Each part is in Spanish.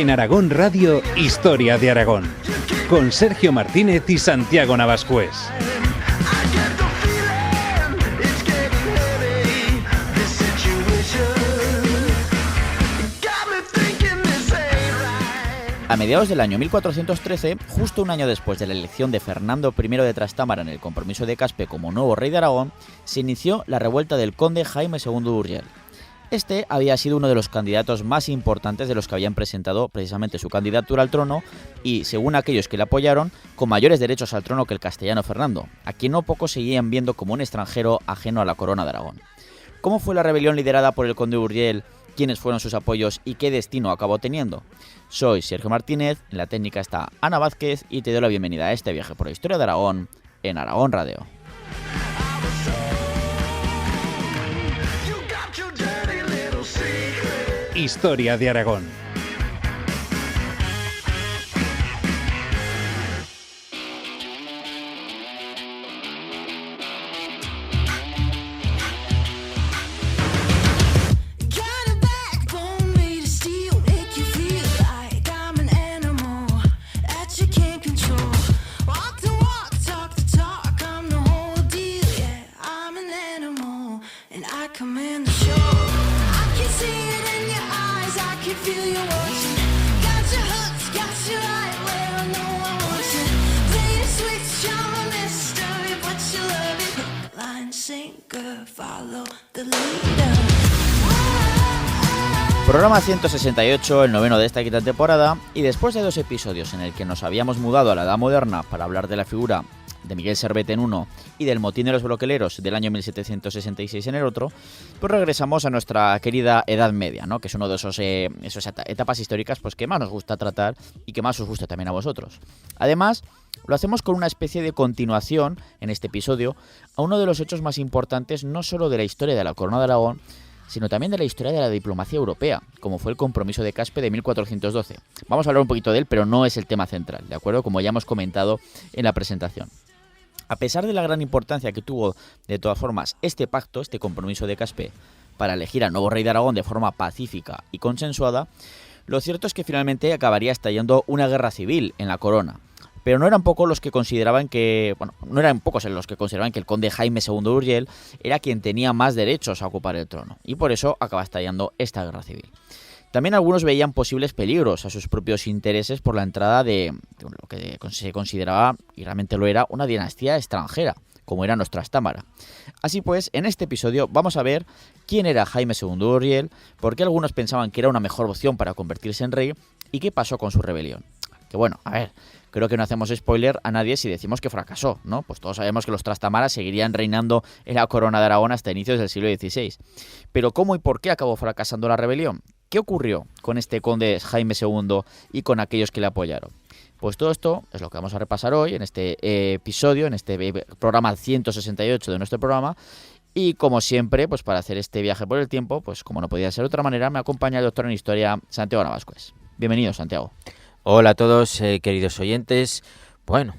En Aragón Radio, Historia de Aragón, con Sergio Martínez y Santiago Navascués. A mediados del año 1413, justo un año después de la elección de Fernando I de Trastámara en el compromiso de Caspe como nuevo rey de Aragón, se inició la revuelta del conde Jaime II de Urgell. Este había sido uno de los candidatos más importantes de los que habían presentado precisamente su candidatura al trono y, según aquellos que le apoyaron, con mayores derechos al trono que el castellano Fernando, a quien no pocos seguían viendo como un extranjero ajeno a la corona de Aragón. ¿Cómo fue la rebelión liderada por el conde de Urgell? ¿Quiénes fueron sus apoyos y qué destino acabó teniendo? Soy Sergio Martínez, en la técnica está Ana Vázquez y te doy la bienvenida a este viaje por la historia de Aragón en Aragón Radio. Historia de Aragón. Programa 168, el noveno de esta quinta temporada, y después de dos episodios en el que nos habíamos mudado a la Edad Moderna para hablar de la figura de Miguel Servet en uno y del motín de los broqueleros del año 1766 en el otro, pues regresamos a nuestra querida Edad Media, ¿no? Que es uno de esas etapas históricas pues que más nos gusta tratar y que más os gusta también a vosotros. Además, lo hacemos con una especie de continuación en este episodio a uno de los hechos más importantes no solo de la historia de la Corona de Aragón, sino también de la historia de la diplomacia europea, como fue el compromiso de Caspe de 1412. Vamos a hablar un poquito de él, pero no es el tema central, ¿de acuerdo? Como ya hemos comentado en la presentación. A pesar de la gran importancia que tuvo, de todas formas, este pacto, este compromiso de Caspe, para elegir al nuevo rey de Aragón de forma pacífica y consensuada, lo cierto es que finalmente acabaría estallando una guerra civil en la corona. Pero no eran pocos los que consideraban que, el conde Jaime II de Urgell era quien tenía más derechos a ocupar el trono, y por eso acaba estallando esta guerra civil. También algunos veían posibles peligros a sus propios intereses por la entrada de lo que se consideraba, y realmente lo era, una dinastía extranjera, como era nuestra Trastámara. Así pues, en este episodio vamos a ver quién era Jaime II de Urgell, por qué algunos pensaban que era una mejor opción para convertirse en rey, y qué pasó con su rebelión. Que bueno, a ver, creo que no hacemos spoiler a nadie si decimos que fracasó, ¿no? Pues todos sabemos que los Trastamaras seguirían reinando en la corona de Aragón hasta inicios del siglo XVI. Pero ¿cómo y por qué acabó fracasando la rebelión? ¿Qué ocurrió con este conde Jaime II y con aquellos que le apoyaron? Pues todo esto es lo que vamos a repasar hoy en este episodio, en este programa 168 de nuestro programa. Y como siempre, pues para hacer este viaje por el tiempo, pues como no podía ser de otra manera, me acompaña el doctor en Historia, Santiago Navascués. Bienvenido, Santiago. Hola a todos, queridos oyentes. Bueno,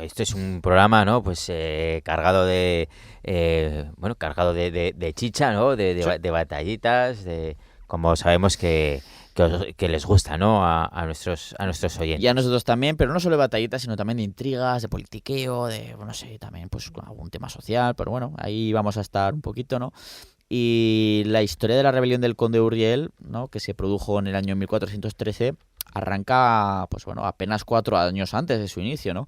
este es un programa, ¿no? Pues cargado de chicha, ¿no? De batallitas, como sabemos que les gusta, ¿no? A nuestros oyentes. Y a nosotros también, pero no solo de batallitas, sino también de intrigas, de politiqueo, también pues con algún tema social, pero bueno, ahí vamos a estar un poquito, ¿no? Y la historia de la rebelión del conde Urgell, ¿no? Que se produjo en el año 1413, arranca, pues bueno, apenas 4 años antes de su inicio, ¿no?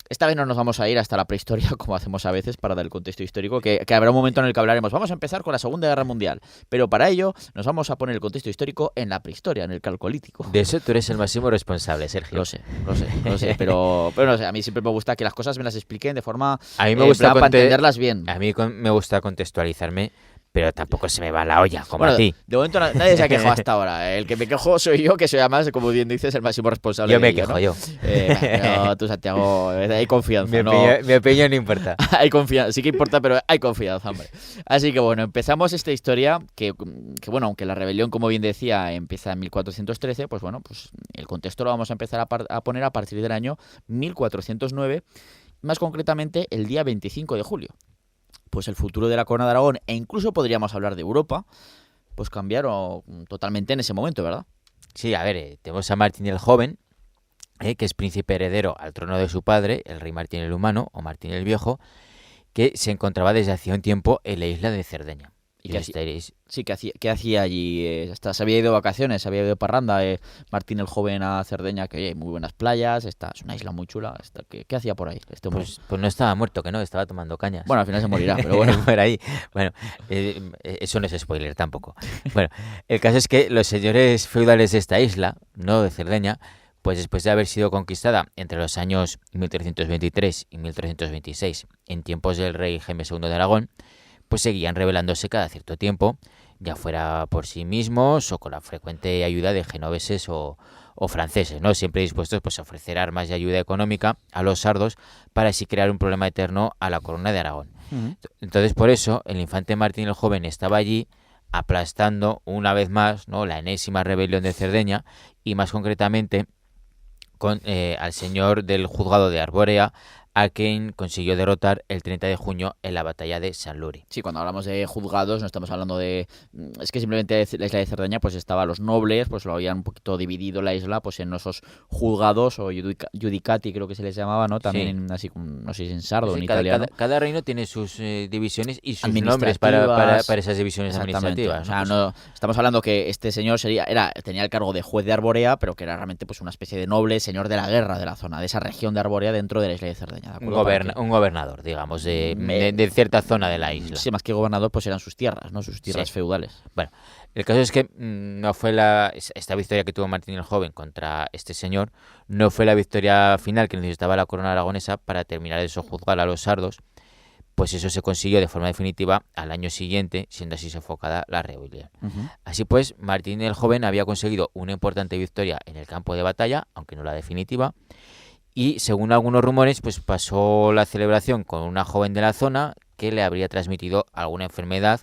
Esta vez no nos vamos a ir hasta la prehistoria, como hacemos a veces, para dar el contexto histórico, que habrá un momento en el que hablaremos. Vamos a empezar con la Segunda Guerra Mundial, pero para ello nos vamos a poner el contexto histórico en la prehistoria, en el Calcolítico. De eso tú eres el máximo responsable, Sergio. Lo sé, pero no sé, a mí siempre me gusta que las cosas me las expliquen de forma a mí me gusta para entenderlas bien. A mí me gusta contextualizarme, pero tampoco se me va la olla, como a ti. De momento nadie se ha quejado hasta ahora. El que me quejo soy yo, que soy además, como bien dices, el máximo responsable. Yo me quejo, ¿no? Yo. Pero tú, Santiago, hay confianza. Mi opinión no importa. Hay confianza, sí que importa, pero hay confianza, hombre. Así que bueno, empezamos esta historia que bueno, aunque la rebelión, como bien decía, empieza en 1413, pues bueno, pues el contexto lo vamos a empezar a poner a partir del año 1409, más concretamente el día 25 de julio. Pues el futuro de la Corona de Aragón, e incluso podríamos hablar de Europa, pues cambiaron totalmente en ese momento, ¿verdad? Sí, a ver, tenemos a Martín el Joven, que es príncipe heredero al trono de su padre, el rey Martín el Humano o Martín el Viejo, que se encontraba desde hacía un tiempo en la isla de Cerdeña. ¿Y Y qué os hacía? diréis, Sí, ¿qué hacía allí? Se había ido de vacaciones, se había ido de parranda, Martín el Joven a Cerdeña, que oye, hay muy buenas playas, es una isla muy chula. ¿Qué hacía por ahí este hombre? pues no estaba muerto, que no, estaba tomando cañas. Bueno, al final se morirá, pero bueno. Por ahí. Bueno, eso no es spoiler tampoco. Bueno, el caso es que los señores feudales de esta isla, no de Cerdeña, pues después de haber sido conquistada entre los años 1323 y 1326, en tiempos del rey Jaime II de Aragón, pues seguían rebelándose cada cierto tiempo, ya fuera por sí mismos o con la frecuente ayuda de genoveses o franceses, ¿no? Siempre dispuestos pues, a ofrecer armas y ayuda económica a los sardos para así crear un problema eterno a la corona de Aragón. Ujú. Entonces, por eso, el infante Martín el Joven estaba allí aplastando una vez más, ¿no?, la enésima rebelión de Cerdeña y más concretamente al señor del juzgado de Arborea, a quien consiguió derrotar el 30 de junio en la batalla de San Luri. Sí, cuando hablamos de juzgados no estamos hablando de... Es que simplemente la isla de Cerdeña pues estaba los nobles, pues lo habían un poquito dividido la isla pues en esos juzgados o judicati creo que se les llamaba, ¿no? También así, no sé si en sardo o en italiano. Cada reino tiene sus divisiones y sus nombres para esas divisiones Exactamente. administrativas, O ¿no? sea, no, estamos hablando que este señor tenía el cargo de juez de Arborea, pero que era realmente pues una especie de noble, señor de la guerra de la zona, de esa región de Arborea dentro de la isla de Cerdeña. ¿De Un, acuerdo? Para que- un gobernador, digamos, de, Me- de cierta zona de la isla. Sí, más que gobernador, pues eran sus tierras, ¿no? Sus tierras Sí. feudales. Bueno, el caso es que no fue esta victoria que tuvo Martín el Joven contra este señor, no fue la victoria final que necesitaba la corona aragonesa para terminar de sojuzgar a los sardos, pues eso se consiguió de forma definitiva al año siguiente, siendo así sofocada la rebelión. Ujú. Así pues, Martín el Joven había conseguido una importante victoria en el campo de batalla, aunque no la definitiva, y según algunos rumores, pues pasó la celebración con una joven de la zona que le habría transmitido alguna enfermedad,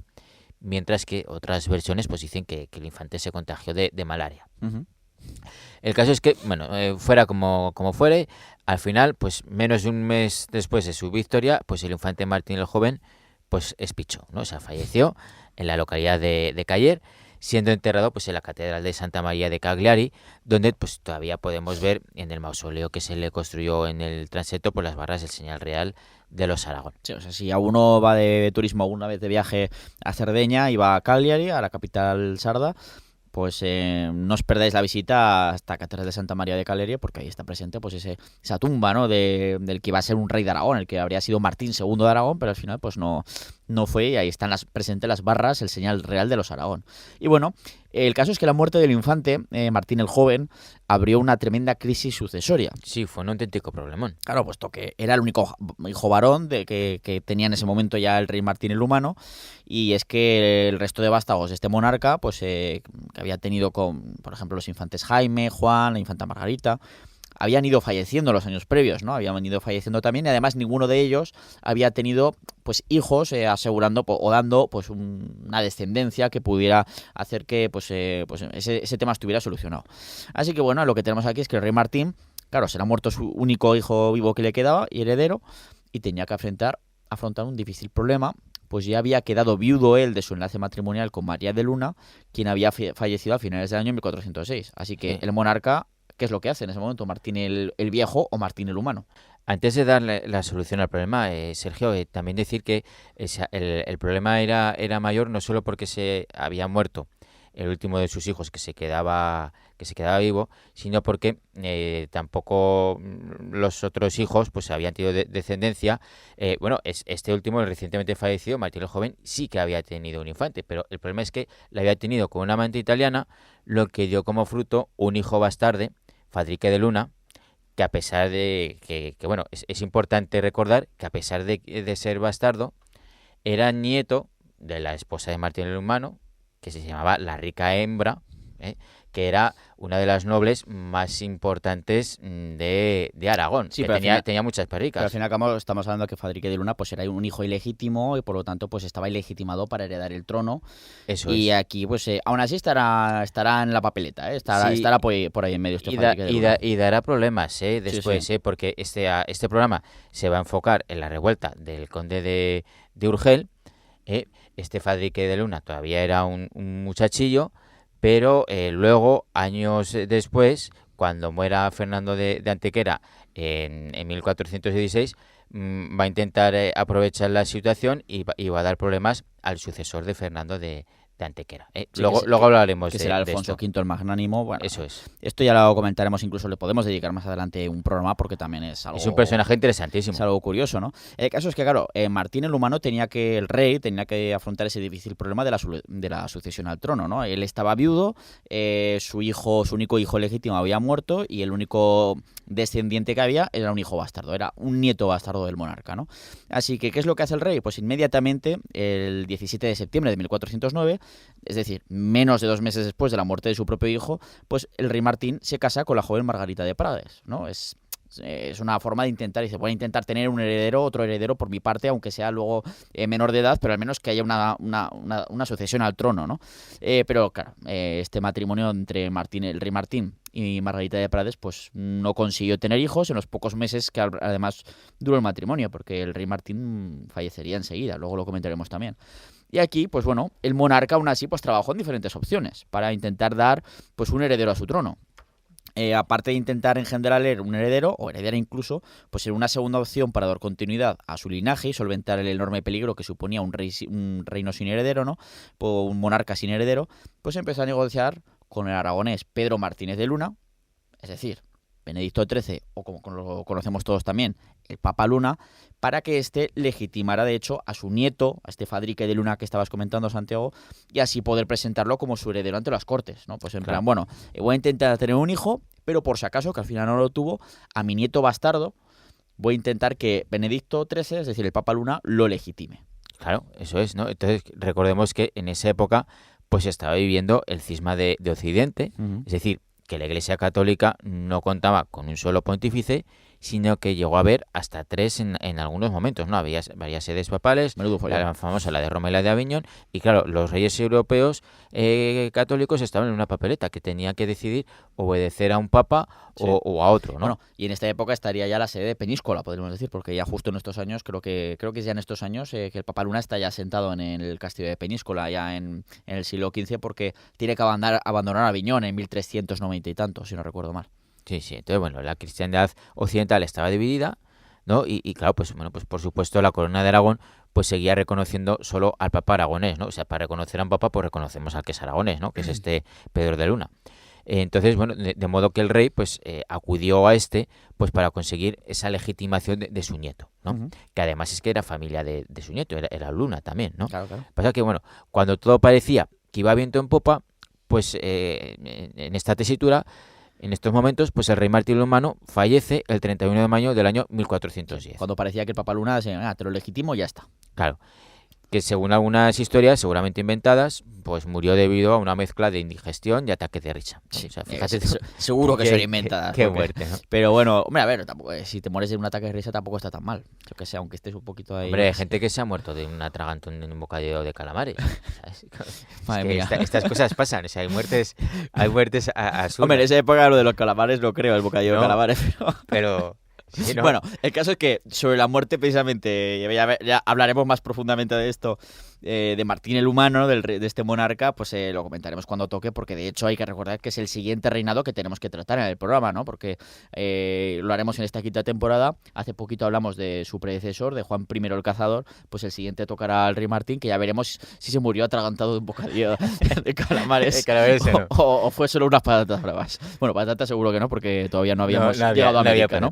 mientras que otras versiones pues dicen que el infante se contagió de malaria. Ujú. El caso es que, bueno, fuera como fuere, al final, pues menos de un mes después de su victoria, pues el infante Martín el Joven, pues espichó, ¿no? O sea, falleció en la localidad de Caller, siendo enterrado pues en la Catedral de Santa María de Cagliari, donde pues todavía podemos ver en el mausoleo que se le construyó en el transepto por las barras del señal real de los Aragón. Sí, o sea, si a uno va de turismo alguna vez de viaje a Cerdeña y va a Cagliari, a la capital sarda, pues no os perdáis la visita hasta Catedral de Santa María de Cagliari, porque ahí está presente pues esa tumba, ¿no? Del que iba a ser un rey de Aragón, el que habría sido Martín II de Aragón, pero al final pues no fue, y ahí están presentes las barras, el señal real de los Aragón. Y bueno, el caso es que la muerte del infante, Martín el Joven, abrió una tremenda crisis sucesoria. Sí, fue un auténtico problemón. Claro, puesto que era el único hijo varón que tenía en ese momento ya el rey Martín el Humano, y es que el resto de vástagos de este monarca, pues que había tenido con, por ejemplo, los infantes Jaime, Juan, la infanta Margarita, habían ido falleciendo los años previos, ¿no? Habían ido falleciendo también, y además ninguno de ellos había tenido pues hijos asegurando o dando pues una descendencia que pudiera hacer que pues ese tema estuviera solucionado. Así que bueno, lo que tenemos aquí es que el rey Martín, claro, será muerto su único hijo vivo que le quedaba y heredero, y tenía que afrontar un difícil problema, pues ya había quedado viudo él de su enlace matrimonial con María de Luna, quien había fallecido a finales del año 1406. Así que Sí. el monarca, ¿qué es lo que hace en ese momento? ¿Martín el Viejo o Martín el Humano? Antes de darle la solución al problema, Sergio, también decir que el problema era mayor no solo porque se había muerto el último de sus hijos que se quedaba vivo, sino porque tampoco los otros hijos pues habían tenido descendencia. Este último, el recientemente fallecido, Martín el Joven, sí que había tenido un infante, pero el problema es que la había tenido con una amante italiana, lo que dio como fruto un hijo bastarde, Fadrique de Luna, que a pesar de bueno, es importante recordar que a pesar de ser bastardo, era nieto de la esposa de Martín el Humano, que se llamaba la rica hembra, que era una de las nobles más importantes de Aragón, Sí, que pero tenía muchas Pero al perricas. fin y al cabo estamos hablando de que Fadrique de Luna pues era un hijo ilegítimo y por lo tanto pues estaba ilegitimado para heredar el trono. Eso Y es. aquí pues aún así estará en la papeleta, Sí. estará por ahí en medio este Fadrique de Luna. Y dará problemas después, sí. porque este programa se va a enfocar en la revuelta del conde de Urgel. Este Fadrique de Luna todavía era un muchachillo, pero luego, años después, cuando muera Fernando de Antequera en 1416, va a intentar aprovechar la situación y va a dar problemas al sucesor de Fernando de Antequera. Sí, luego hablaremos que será de Alfonso esto. V el Magnánimo. Bueno, Eso es. esto ya lo comentaremos, incluso le podemos dedicar más adelante un programa porque también es algo... Es un personaje interesantísimo. Es algo curioso, ¿no? El caso es que, claro, Martín el Humano el rey tenía que afrontar ese difícil problema de la sucesión al trono, ¿no? Él estaba viudo, su único hijo legítimo había muerto y el único descendiente que había era un hijo bastardo, era un nieto bastardo del monarca, ¿no? Así que, ¿qué es lo que hace el rey? Pues inmediatamente, el 17 de septiembre de 1409, es decir, menos de 2 meses después de la muerte de su propio hijo, pues el rey Martín se casa con la joven Margarita de Prades, ¿no? Es una forma de intentar, y se puede intentar tener otro heredero por mi parte, aunque sea luego menor de edad, pero al menos que haya una sucesión al trono, ¿no? Pero claro, este matrimonio entre el rey Martín y Margarita de Prades, pues no consiguió tener hijos en los pocos meses que además duró el matrimonio, porque el rey Martín fallecería enseguida, luego lo comentaremos también. Y aquí, pues bueno, el monarca aún así pues trabajó en diferentes opciones para intentar dar pues un heredero a su trono. Aparte de intentar engendrarle un heredero, o heredera incluso, pues en una segunda opción para dar continuidad a su linaje y solventar el enorme peligro que suponía un reino sin heredero, ¿no? O un monarca sin heredero, pues empezó a negociar con el aragonés Pedro Martínez de Luna, es decir, Benedicto XIII, o como lo conocemos todos también, el Papa Luna, para que éste legitimara de hecho a su nieto, a este Fadrique de Luna que estabas comentando, Santiago, y así poder presentarlo como su heredero ante las Cortes, ¿no? Pues en plan, bueno, voy a intentar tener un hijo, pero por si acaso, que al final no lo tuvo, a mi nieto bastardo, voy a intentar que Benedicto XIII, es decir, el Papa Luna, lo legitime. Claro, eso es, ¿no? Entonces, recordemos que en esa época pues estaba viviendo el cisma de Occidente, es decir, que la Iglesia Católica no contaba con un solo pontífice, sino que llegó a haber hasta 3 en algunos momentos, ¿no? Había varias sedes papales, la famosa, la de Roma y la de Aviñón, y claro, los reyes europeos católicos estaban en una papeleta que tenían que decidir obedecer a un papa o a otro, ¿no? Bueno, y en esta época estaría ya la sede de Peñíscola, podríamos decir, porque ya justo en estos años, creo que es ya en estos años que el Papa Luna está ya sentado en el castillo de Peñíscola, ya en el siglo XV, porque tiene que abandonar Aviñón en 1390 y tanto, si no recuerdo mal. Sí, entonces bueno, la cristiandad occidental estaba dividida, ¿no? Y claro, pues bueno, pues por supuesto la corona de Aragón pues seguía reconociendo solo al Papa aragonés, ¿no? O sea, para reconocer a un Papa pues reconocemos al que es aragonés, ¿no? Que es este Pedro de Luna. Entonces, bueno, de modo que el rey pues acudió a pues para conseguir esa legitimación de su nieto, ¿no? Que además es que era familia de su nieto, era Luna también, ¿no? Claro. Pasa que, bueno, cuando todo parecía que iba viento en popa, pues en esta tesitura, en estos momentos, pues el rey Martín el Humano fallece el 31 de mayo del año 1410. Cuando parecía que el Papa Luna te lo legitimo y ya está. Claro. Que según algunas historias, seguramente inventadas, pues murió debido a una mezcla de indigestión y ataque de risa. Sí, o sea, fíjate seguro que son inventadas. Qué muerte, ¿no? Pero bueno, hombre, a ver, tampoco, si te mueres de un ataque de risa tampoco está tan mal. Yo que sé, aunque estés un poquito ahí... Hombre, hay gente que se ha muerto de un atragantón en un bocadillo de calamares. Madre mía. Estas cosas pasan, o sea, hay muertes a su... Hombre, en esa época lo de los calamares no creo, el bocadillo de calamares, pero... Sí, ¿no? Bueno, el caso es que sobre la muerte precisamente, ya hablaremos más profundamente de esto, de Martín el Humano, de este monarca, pues lo comentaremos cuando toque, porque de hecho hay que recordar que es el siguiente reinado que tenemos que tratar en el programa, ¿no? Porque lo haremos en esta quinta temporada. Hace poquito hablamos de su predecesor, de Juan I el Cazador, pues el siguiente tocará al rey Martín, que ya veremos si se murió atragantado de un bocadillo de calamares o fue solo unas patatas bravas. Bueno, patatas seguro que no, porque todavía no habíamos llegado a América, ¿no?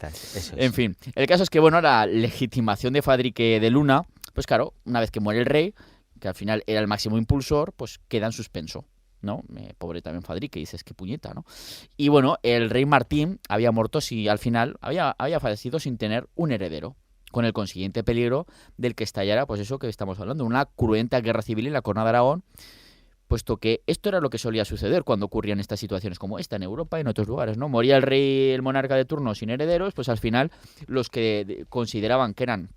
En fin, el caso es que, bueno, la legitimación de Fadrique de Luna, pues claro, una vez que muere el rey, que al final era el máximo impulsor, pues queda en suspenso, ¿no? Pobre también Fadrique, dices, qué puñeta, ¿no? Y bueno, el rey Martín había muerto, al final había fallecido sin tener un heredero, con el consiguiente peligro del que estallara, pues eso que estamos hablando, una cruenta guerra civil en la corona de Aragón, puesto que esto era lo que solía suceder cuando ocurrían estas situaciones como esta en Europa y en otros lugares, ¿no? Moría el rey, el monarca de turno sin herederos, pues al final los que consideraban que eran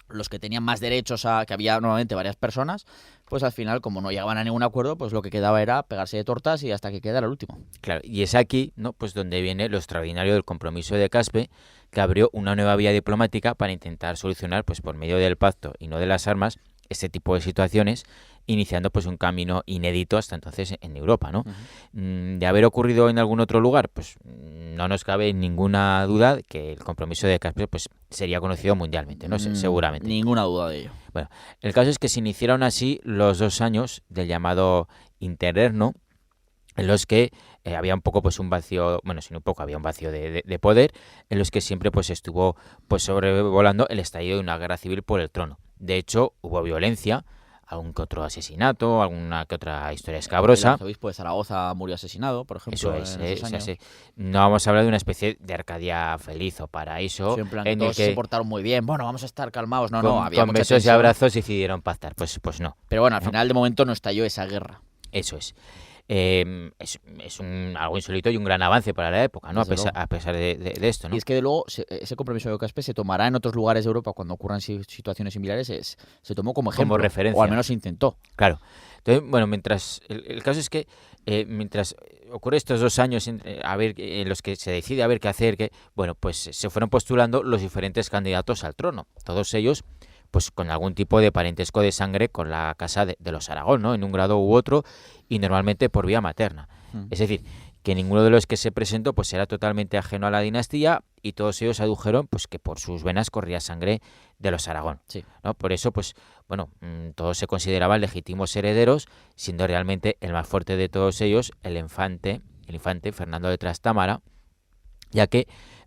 los que tenían más derechos, que había normalmente varias personas, pues al final, como no llegaban a ningún acuerdo, pues lo que quedaba era pegarse de tortas y hasta que quedara el último. Claro, y es aquí, ¿no? Pues donde viene lo extraordinario del compromiso de Caspe, que abrió una nueva vía diplomática para intentar solucionar, pues por medio del pacto y no de las armas, este tipo de situaciones, iniciando pues un camino inédito hasta entonces en Europa, ¿no? De haber ocurrido en algún otro lugar, pues no nos cabe ninguna duda que el compromiso de Caspe pues sería conocido mundialmente, ¿no? Seguramente. Ninguna duda de ello. Bueno, el caso es que se iniciaron así los 2 años del llamado interregno, en los que había un poco pues un vacío, bueno, sin un poco, había un vacío de poder, en los que siempre pues estuvo pues sobrevolando el estallido de una guerra civil por el trono. De hecho, hubo violencia, algún que otro asesinato, alguna que otra historia escabrosa. El arzobispo de Zaragoza murió asesinado, por ejemplo. Eso es, no vamos a hablar de una especie de Arcadia feliz o paraíso. Sí, en plan, que todos se portaron muy bien. Bueno, vamos a estar calmados. No, había con mucha besos tensión. y abrazos decidieron pactar. Pues no. Pero bueno, al final de momento no estalló esa guerra. Eso es. Es algo insólito y un gran avance para la época, ¿no? A pesar de esto, ¿no? Y es que de luego ese compromiso de Caspe se tomará en otros lugares de Europa cuando ocurran situaciones similares, se tomó como ejemplo, como referencia, o al menos se intentó. Claro. Entonces, bueno, mientras el caso es que mientras ocurre estos 2 años en los que se decide a ver qué hacer, bueno, pues se fueron postulando los diferentes candidatos al trono, todos ellos pues con algún tipo de parentesco de sangre con la casa de los Aragón, ¿no? En un grado u otro, y normalmente por vía materna. Es decir, que ninguno de los que se presentó pues era totalmente ajeno a la dinastía, y todos ellos adujeron pues que por sus venas corría sangre de los Aragón, sí, ¿no? Por eso, pues bueno, todos se consideraban legítimos herederos, siendo realmente el más fuerte de todos ellos el infante Fernando de Trastámara,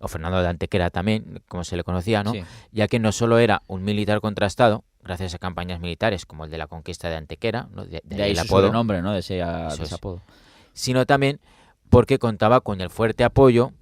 o Fernando de Antequera también, como se le conocía, ¿no? Sí. Ya que no solo era un militar contrastado, gracias a campañas militares como el de la conquista de Antequera, ¿no? de ahí el su apodo, sobrenombre, ¿no? De ese apodo. Sino también porque contaba con el fuerte apoyo,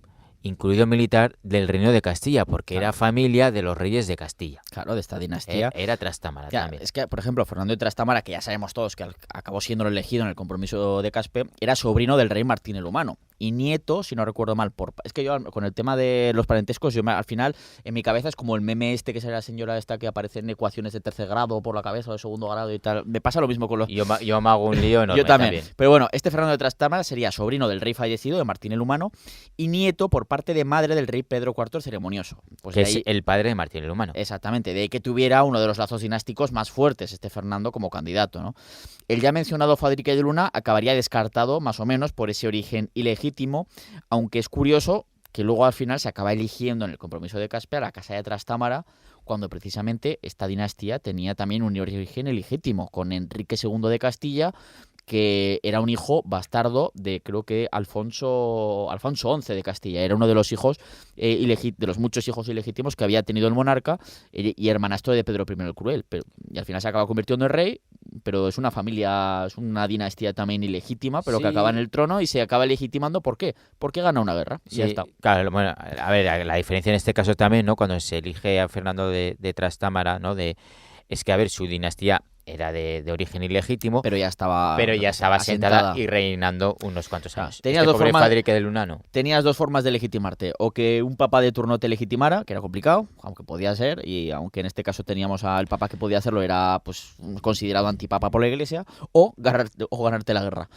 incluido militar, del Reino de Castilla, porque era familia de los reyes de Castilla. Claro, de esta dinastía. Era Trastámara también. Es que, por ejemplo, Fernando de Trastámara, que ya sabemos todos que acabó siendo elegido en el compromiso de Caspe, era sobrino del rey Martín el Humano y nieto, si no recuerdo mal, es que yo con el tema de los parentescos, al final en mi cabeza es como el meme este que sale la señora esta que aparece en ecuaciones de 3er grado por la cabeza o de 2º grado y tal. Me pasa lo mismo con los... Yo me hago un lío enorme. Yo también. Pero bueno, este Fernando de Trastámara sería sobrino del rey fallecido, de Martín el Humano, y nieto por parte de madre del rey Pedro IV el Ceremonioso. Pues que es el padre de Martín el Humano. Exactamente, de ahí que tuviera uno de los lazos dinásticos más fuertes, este Fernando, como candidato, ¿no? El ya mencionado Fadrique de Luna acabaría descartado, más o menos, por ese origen ilegítimo, aunque es curioso que luego al final se acaba eligiendo en el compromiso de Caspe a la casa de Trastámara, cuando precisamente esta dinastía tenía también un origen ilegítimo, con Enrique II de Castilla, que era un hijo bastardo de, creo que, Alfonso XI de Castilla. Era uno de los hijos de los muchos hijos ilegítimos que había tenido el monarca, y hermanastro de Pedro I el Cruel. Y al final se acaba convirtiendo en rey, pero es una familia, es una dinastía también ilegítima, pero sí, que acaba en el trono y se acaba legitimando. ¿Por qué? Porque gana una guerra. Sí, y ya está. Claro, bueno, a ver, la diferencia en este caso también, ¿no? Cuando se elige a Fernando de Trastámara, ¿no? Es que, a ver, su dinastía era de origen ilegítimo, pero ya estaba asentada y reinando unos cuantos años. Tenías dos formas, Fadrique de Lunano. Tenías 2 formas de legitimarte, o que un papa de turno te legitimara, que era complicado, aunque podía ser, y aunque en este caso teníamos al papa que podía hacerlo, era pues considerado antipapa por la Iglesia, o ganarte la guerra.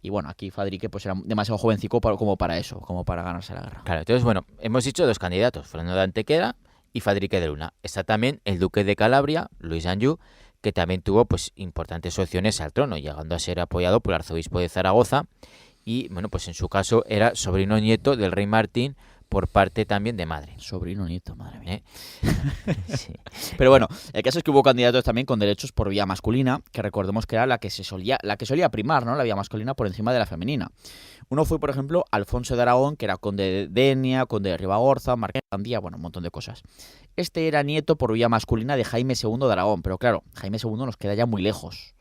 Y bueno, aquí Fadrique pues era demasiado jovencico como para eso, como para ganarse la guerra. Claro, entonces bueno, hemos dicho 2 candidatos, Fernando de Antequera y Fadrique de Luna. Está también el duque de Calabria, Luis Anjou, que también tuvo pues importantes opciones al trono, llegando a ser apoyado por el arzobispo de Zaragoza, y bueno, pues en su caso era sobrino nieto del rey Martín por parte también de madre. Sobrino nieto, madre mía. Sí. Pero bueno, el caso es que hubo candidatos también con derechos por vía masculina, que recordemos que era la que solía primar, ¿no? La vía masculina por encima de la femenina. Uno fue, por ejemplo, Alfonso de Aragón, que era conde de Denia, conde de Ribagorza, marqués de Gandía, bueno, un montón de cosas. Este era nieto por vía masculina de Jaime II de Aragón, pero claro, Jaime II nos queda ya muy lejos.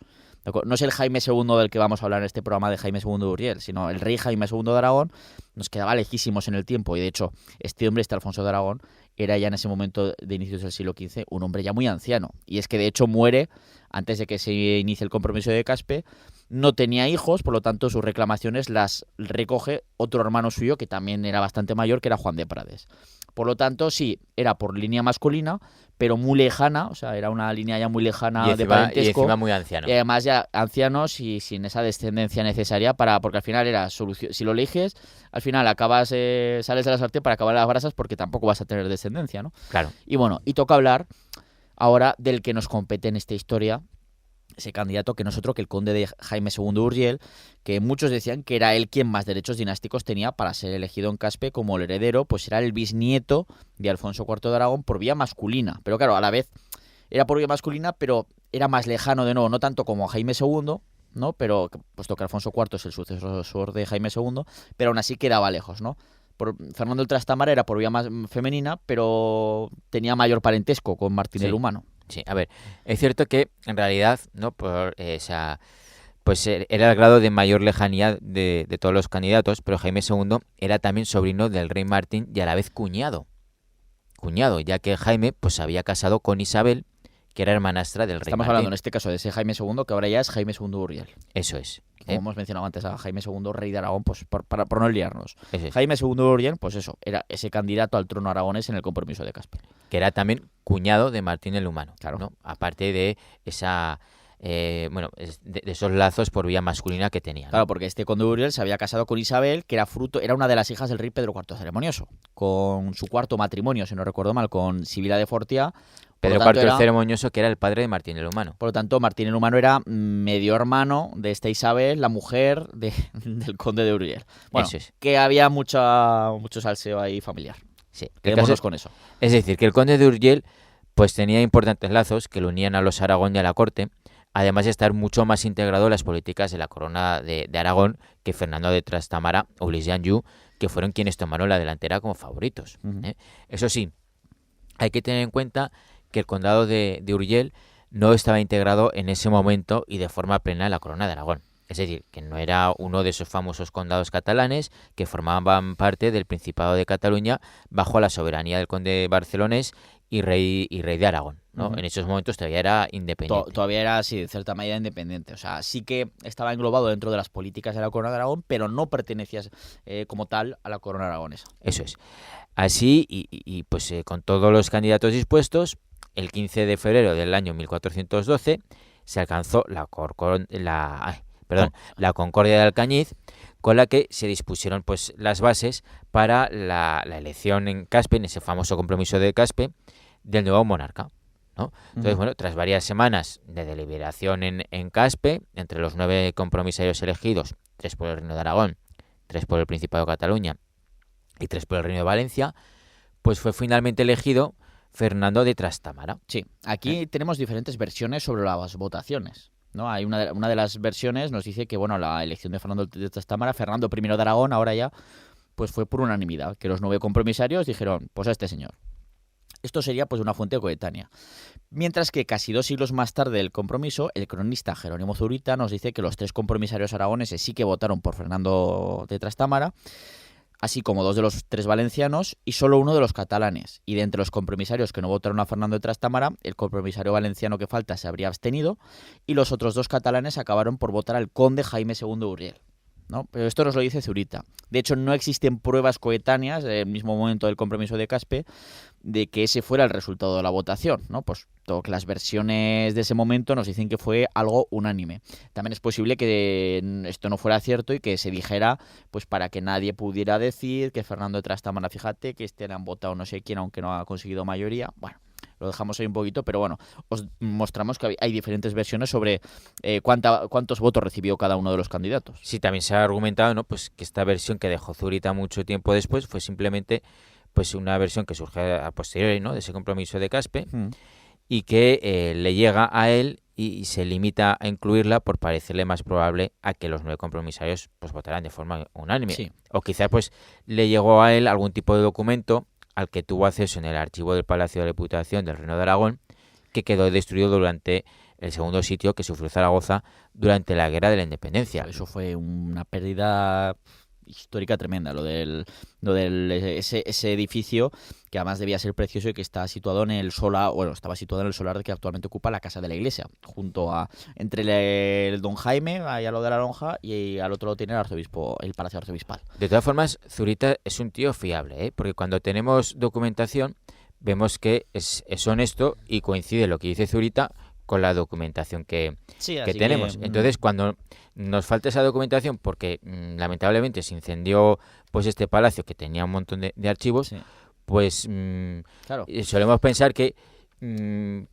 No es el Jaime II del que vamos a hablar en este programa de Jaime II de Urriel, sino el rey Jaime II de Aragón nos quedaba lejísimos en el tiempo, y de hecho, este Alfonso de Aragón, era ya en ese momento de inicios del siglo XV un hombre ya muy anciano. Y es que de hecho muere antes de que se inicie el compromiso de Caspe. No tenía hijos, por lo tanto sus reclamaciones las recoge otro hermano suyo que también era bastante mayor, que era Juan de Prades. Por lo tanto, sí, era por línea masculina, pero muy lejana, o sea, era una línea ya muy lejana de parentesco. Y encima muy anciano. Y además ya ancianos y sin esa descendencia necesaria porque al final era solución. Si lo eliges, al final acabas, sales de la sartén para acabar las brasas, porque tampoco vas a tener descendencia, ¿no? Claro. Y bueno, y toca hablar, ahora del que nos compete en esta historia, ese candidato que no es otro que el conde de Jaime II de Urgell, que muchos decían que era él quien más derechos dinásticos tenía para ser elegido en Caspe como el heredero, pues era el bisnieto de Alfonso IV de Aragón por vía masculina. Pero claro, a la vez era por vía masculina, pero era más lejano de nuevo, no tanto como Jaime II, ¿no? Pero puesto que Alfonso IV es el sucesor de Jaime II, pero aún así quedaba lejos, ¿no? Fernando el Trastámara era por vía más femenina, pero tenía mayor parentesco con Martín el Humano. Sí, a ver, es cierto que en realidad, ¿no? Pues era el grado de mayor lejanía de todos los candidatos, pero Jaime II era también sobrino del rey Martín y a la vez cuñado, ya que Jaime pues se había casado con Isabel, que era hermanastra del rey Estamos Martín. hablando en este caso de ese Jaime II, que ahora ya es Jaime II de Urgell. Eso es. Como hemos mencionado antes a Jaime II, rey de Aragón, pues por no liarnos. Eso es. Jaime II de Urgell, pues eso, era ese candidato al trono aragonés en el compromiso de Caspe. Que era también cuñado de Martín el Humano, Claro. ¿no? Aparte de esa de esos lazos por vía masculina que tenía, ¿no? Claro, porque este conde de Urgell se había casado con Isabel, que era una de las hijas del rey Pedro IV Ceremonioso, con su cuarto matrimonio, si no recuerdo mal, con Sibila de Fortià. Pedro IV el Ceremonioso, que era el padre de Martín el Humano. Por lo tanto, Martín el Humano era medio hermano de esta Isabel, la mujer del conde de Urgell. Bueno, Eso es. que había mucho salseo ahí familiar. Sí. Quedémonos con eso. Es decir, que el conde de Urgell pues tenía importantes lazos que lo unían a los Aragón y a la corte, además de estar mucho más integrado en las políticas de la corona de Aragón que Fernando de Trastámara o Luis de Anjou, que fueron quienes tomaron la delantera como favoritos. Eso sí, hay que tener en cuenta que el condado de Urgell no estaba integrado en ese momento y de forma plena en la corona de Aragón. Es decir, que no era uno de esos famosos condados catalanes que formaban parte del Principado de Cataluña bajo la soberanía del conde barcelonés y rey de Aragón, ¿no? En esos momentos todavía era independiente. Todavía era, sí, de cierta medida independiente. O sea, sí que estaba englobado dentro de las políticas de la corona de Aragón, pero no pertenecía como tal a la corona aragonesa. Eso es. Así, pues con todos los candidatos dispuestos, el 15 de febrero del año 1412 se alcanzó la Concordia de Alcañiz, con la que se dispusieron pues las bases para la elección en Caspe, en ese famoso compromiso de Caspe, del nuevo monarca, ¿no? Entonces, bueno, tras varias semanas de deliberación en Caspe, entre los 9 compromisarios elegidos, 3 por el Reino de Aragón, 3 por el Principado de Cataluña y 3 por el Reino de Valencia, pues fue finalmente elegido Fernando de Trastámara. Sí, aquí tenemos diferentes versiones sobre las votaciones, ¿no? Hay una de las versiones nos dice que bueno, la elección de Fernando de Trastámara, Fernando I de Aragón, ahora ya, pues fue por unanimidad, que los 9 compromisarios dijeron, pues a este señor. Esto sería pues una fuente coetánea. Mientras que casi 2 siglos más tarde del compromiso, el cronista Jerónimo Zurita nos dice que los 3 compromisarios aragoneses sí que votaron por Fernando de Trastámara, así como 2 de los 3 valencianos y solo 1 de los catalanes. Y de entre los compromisarios que no votaron a Fernando de Trastámara, el compromisario valenciano que falta se habría abstenido y los otros 2 catalanes acabaron por votar al conde Jaime II de Urgell, ¿no? Pero esto nos lo dice Zurita. De hecho, no existen pruebas coetáneas en el mismo momento del compromiso de Caspe de que ese fuera el resultado de la votación, ¿no? Pues que las versiones de ese momento nos dicen que fue algo unánime. También es posible que esto no fuera cierto y que se dijera, pues para que nadie pudiera decir que Fernando de Trastámara, fíjate, que le han votado no sé quién, aunque no ha conseguido mayoría. Bueno, lo dejamos ahí un poquito, pero bueno, os mostramos que hay diferentes versiones sobre cuántos votos recibió cada uno de los candidatos. Sí, también se ha argumentado, ¿no? Pues que esta versión que dejó Zurita mucho tiempo después fue simplemente pues una versión que surge a posteriori, ¿no? De ese compromiso de Caspe y que le llega a él y se limita a incluirla por parecerle más probable a que los 9 compromisarios pues votaran de forma unánime. Sí. O quizá pues le llegó a él algún tipo de documento al que tuvo acceso en el archivo del Palacio de Diputación del Reino de Aragón, que quedó destruido durante el segundo sitio que sufrió Zaragoza durante la Guerra de la Independencia. Eso fue una pérdida histórica tremenda, ese edificio que además debía ser precioso y que está situado en el solar, estaba situado en el solar que actualmente ocupa la Casa de la Iglesia, entre el Don Jaime, allá lo de la Lonja, y al otro lo tiene el Palacio Arzobispal. De todas formas, Zurita es un tío fiable, ¿eh? Porque cuando tenemos documentación vemos que es honesto y coincide lo que dice Zurita con la documentación que tenemos. Entonces, cuando nos falta esa documentación, porque lamentablemente se incendió pues este palacio que tenía un montón de archivos, sí. pues claro. solemos pensar que que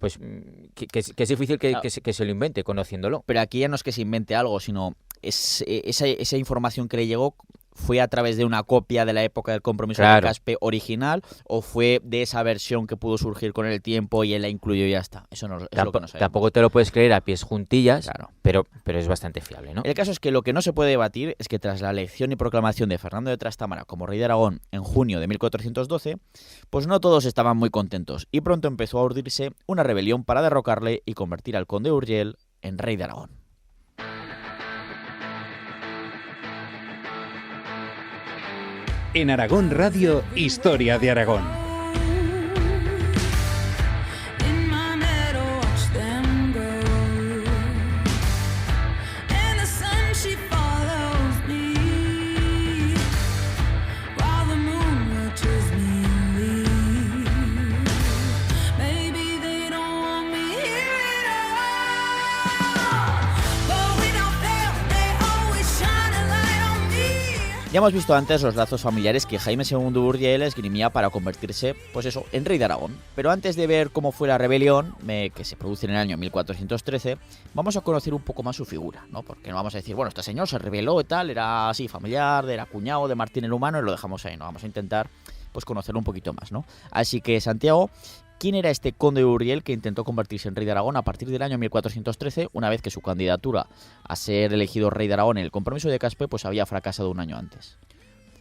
es difícil Claro. que se lo invente conociéndolo. Pero aquí ya no es que se invente algo, sino esa información que le llegó fue a través de una copia de la época del compromiso de Claro. Caspe original, o fue de esa versión que pudo surgir con el tiempo y él la incluyó y ya está. Eso no, es lo que no sabemos. Tampoco te lo puedes creer a pies juntillas, Claro. pero es bastante fiable, ¿no? El caso es que lo que no se puede debatir es que tras la elección y proclamación de Fernando de Trastámara como rey de Aragón en junio de 1412, pues no todos estaban muy contentos y pronto empezó a urdirse una rebelión para derrocarle y convertir al conde de Urgell en rey de Aragón. En Aragón Radio, Historia de Aragón. In my meadow, watch them grow. And the sun, she follows me, while the moon watches me leave. Maybe they don't want me here at all, but without fail, they always shine a light on me. Ya hemos visto antes los lazos familiares que Jaime II de Urgell esgrimía para convertirse, pues eso, en rey de Aragón. Pero antes de ver cómo fue la rebelión, que se produce en el año 1413, vamos a conocer un poco más su figura, ¿no? Porque no vamos a decir, bueno, este señor se rebeló y tal, era así familiar, era cuñado de Martín el Humano y lo dejamos ahí, ¿no? Vamos a intentar, pues, conocerlo un poquito más, ¿no? Así que, Santiago, ¿quién era este conde de Urgell que intentó convertirse en rey de Aragón a partir del año 1413, una vez que su candidatura a ser elegido rey de Aragón en el compromiso de Caspe, pues había fracasado un año antes?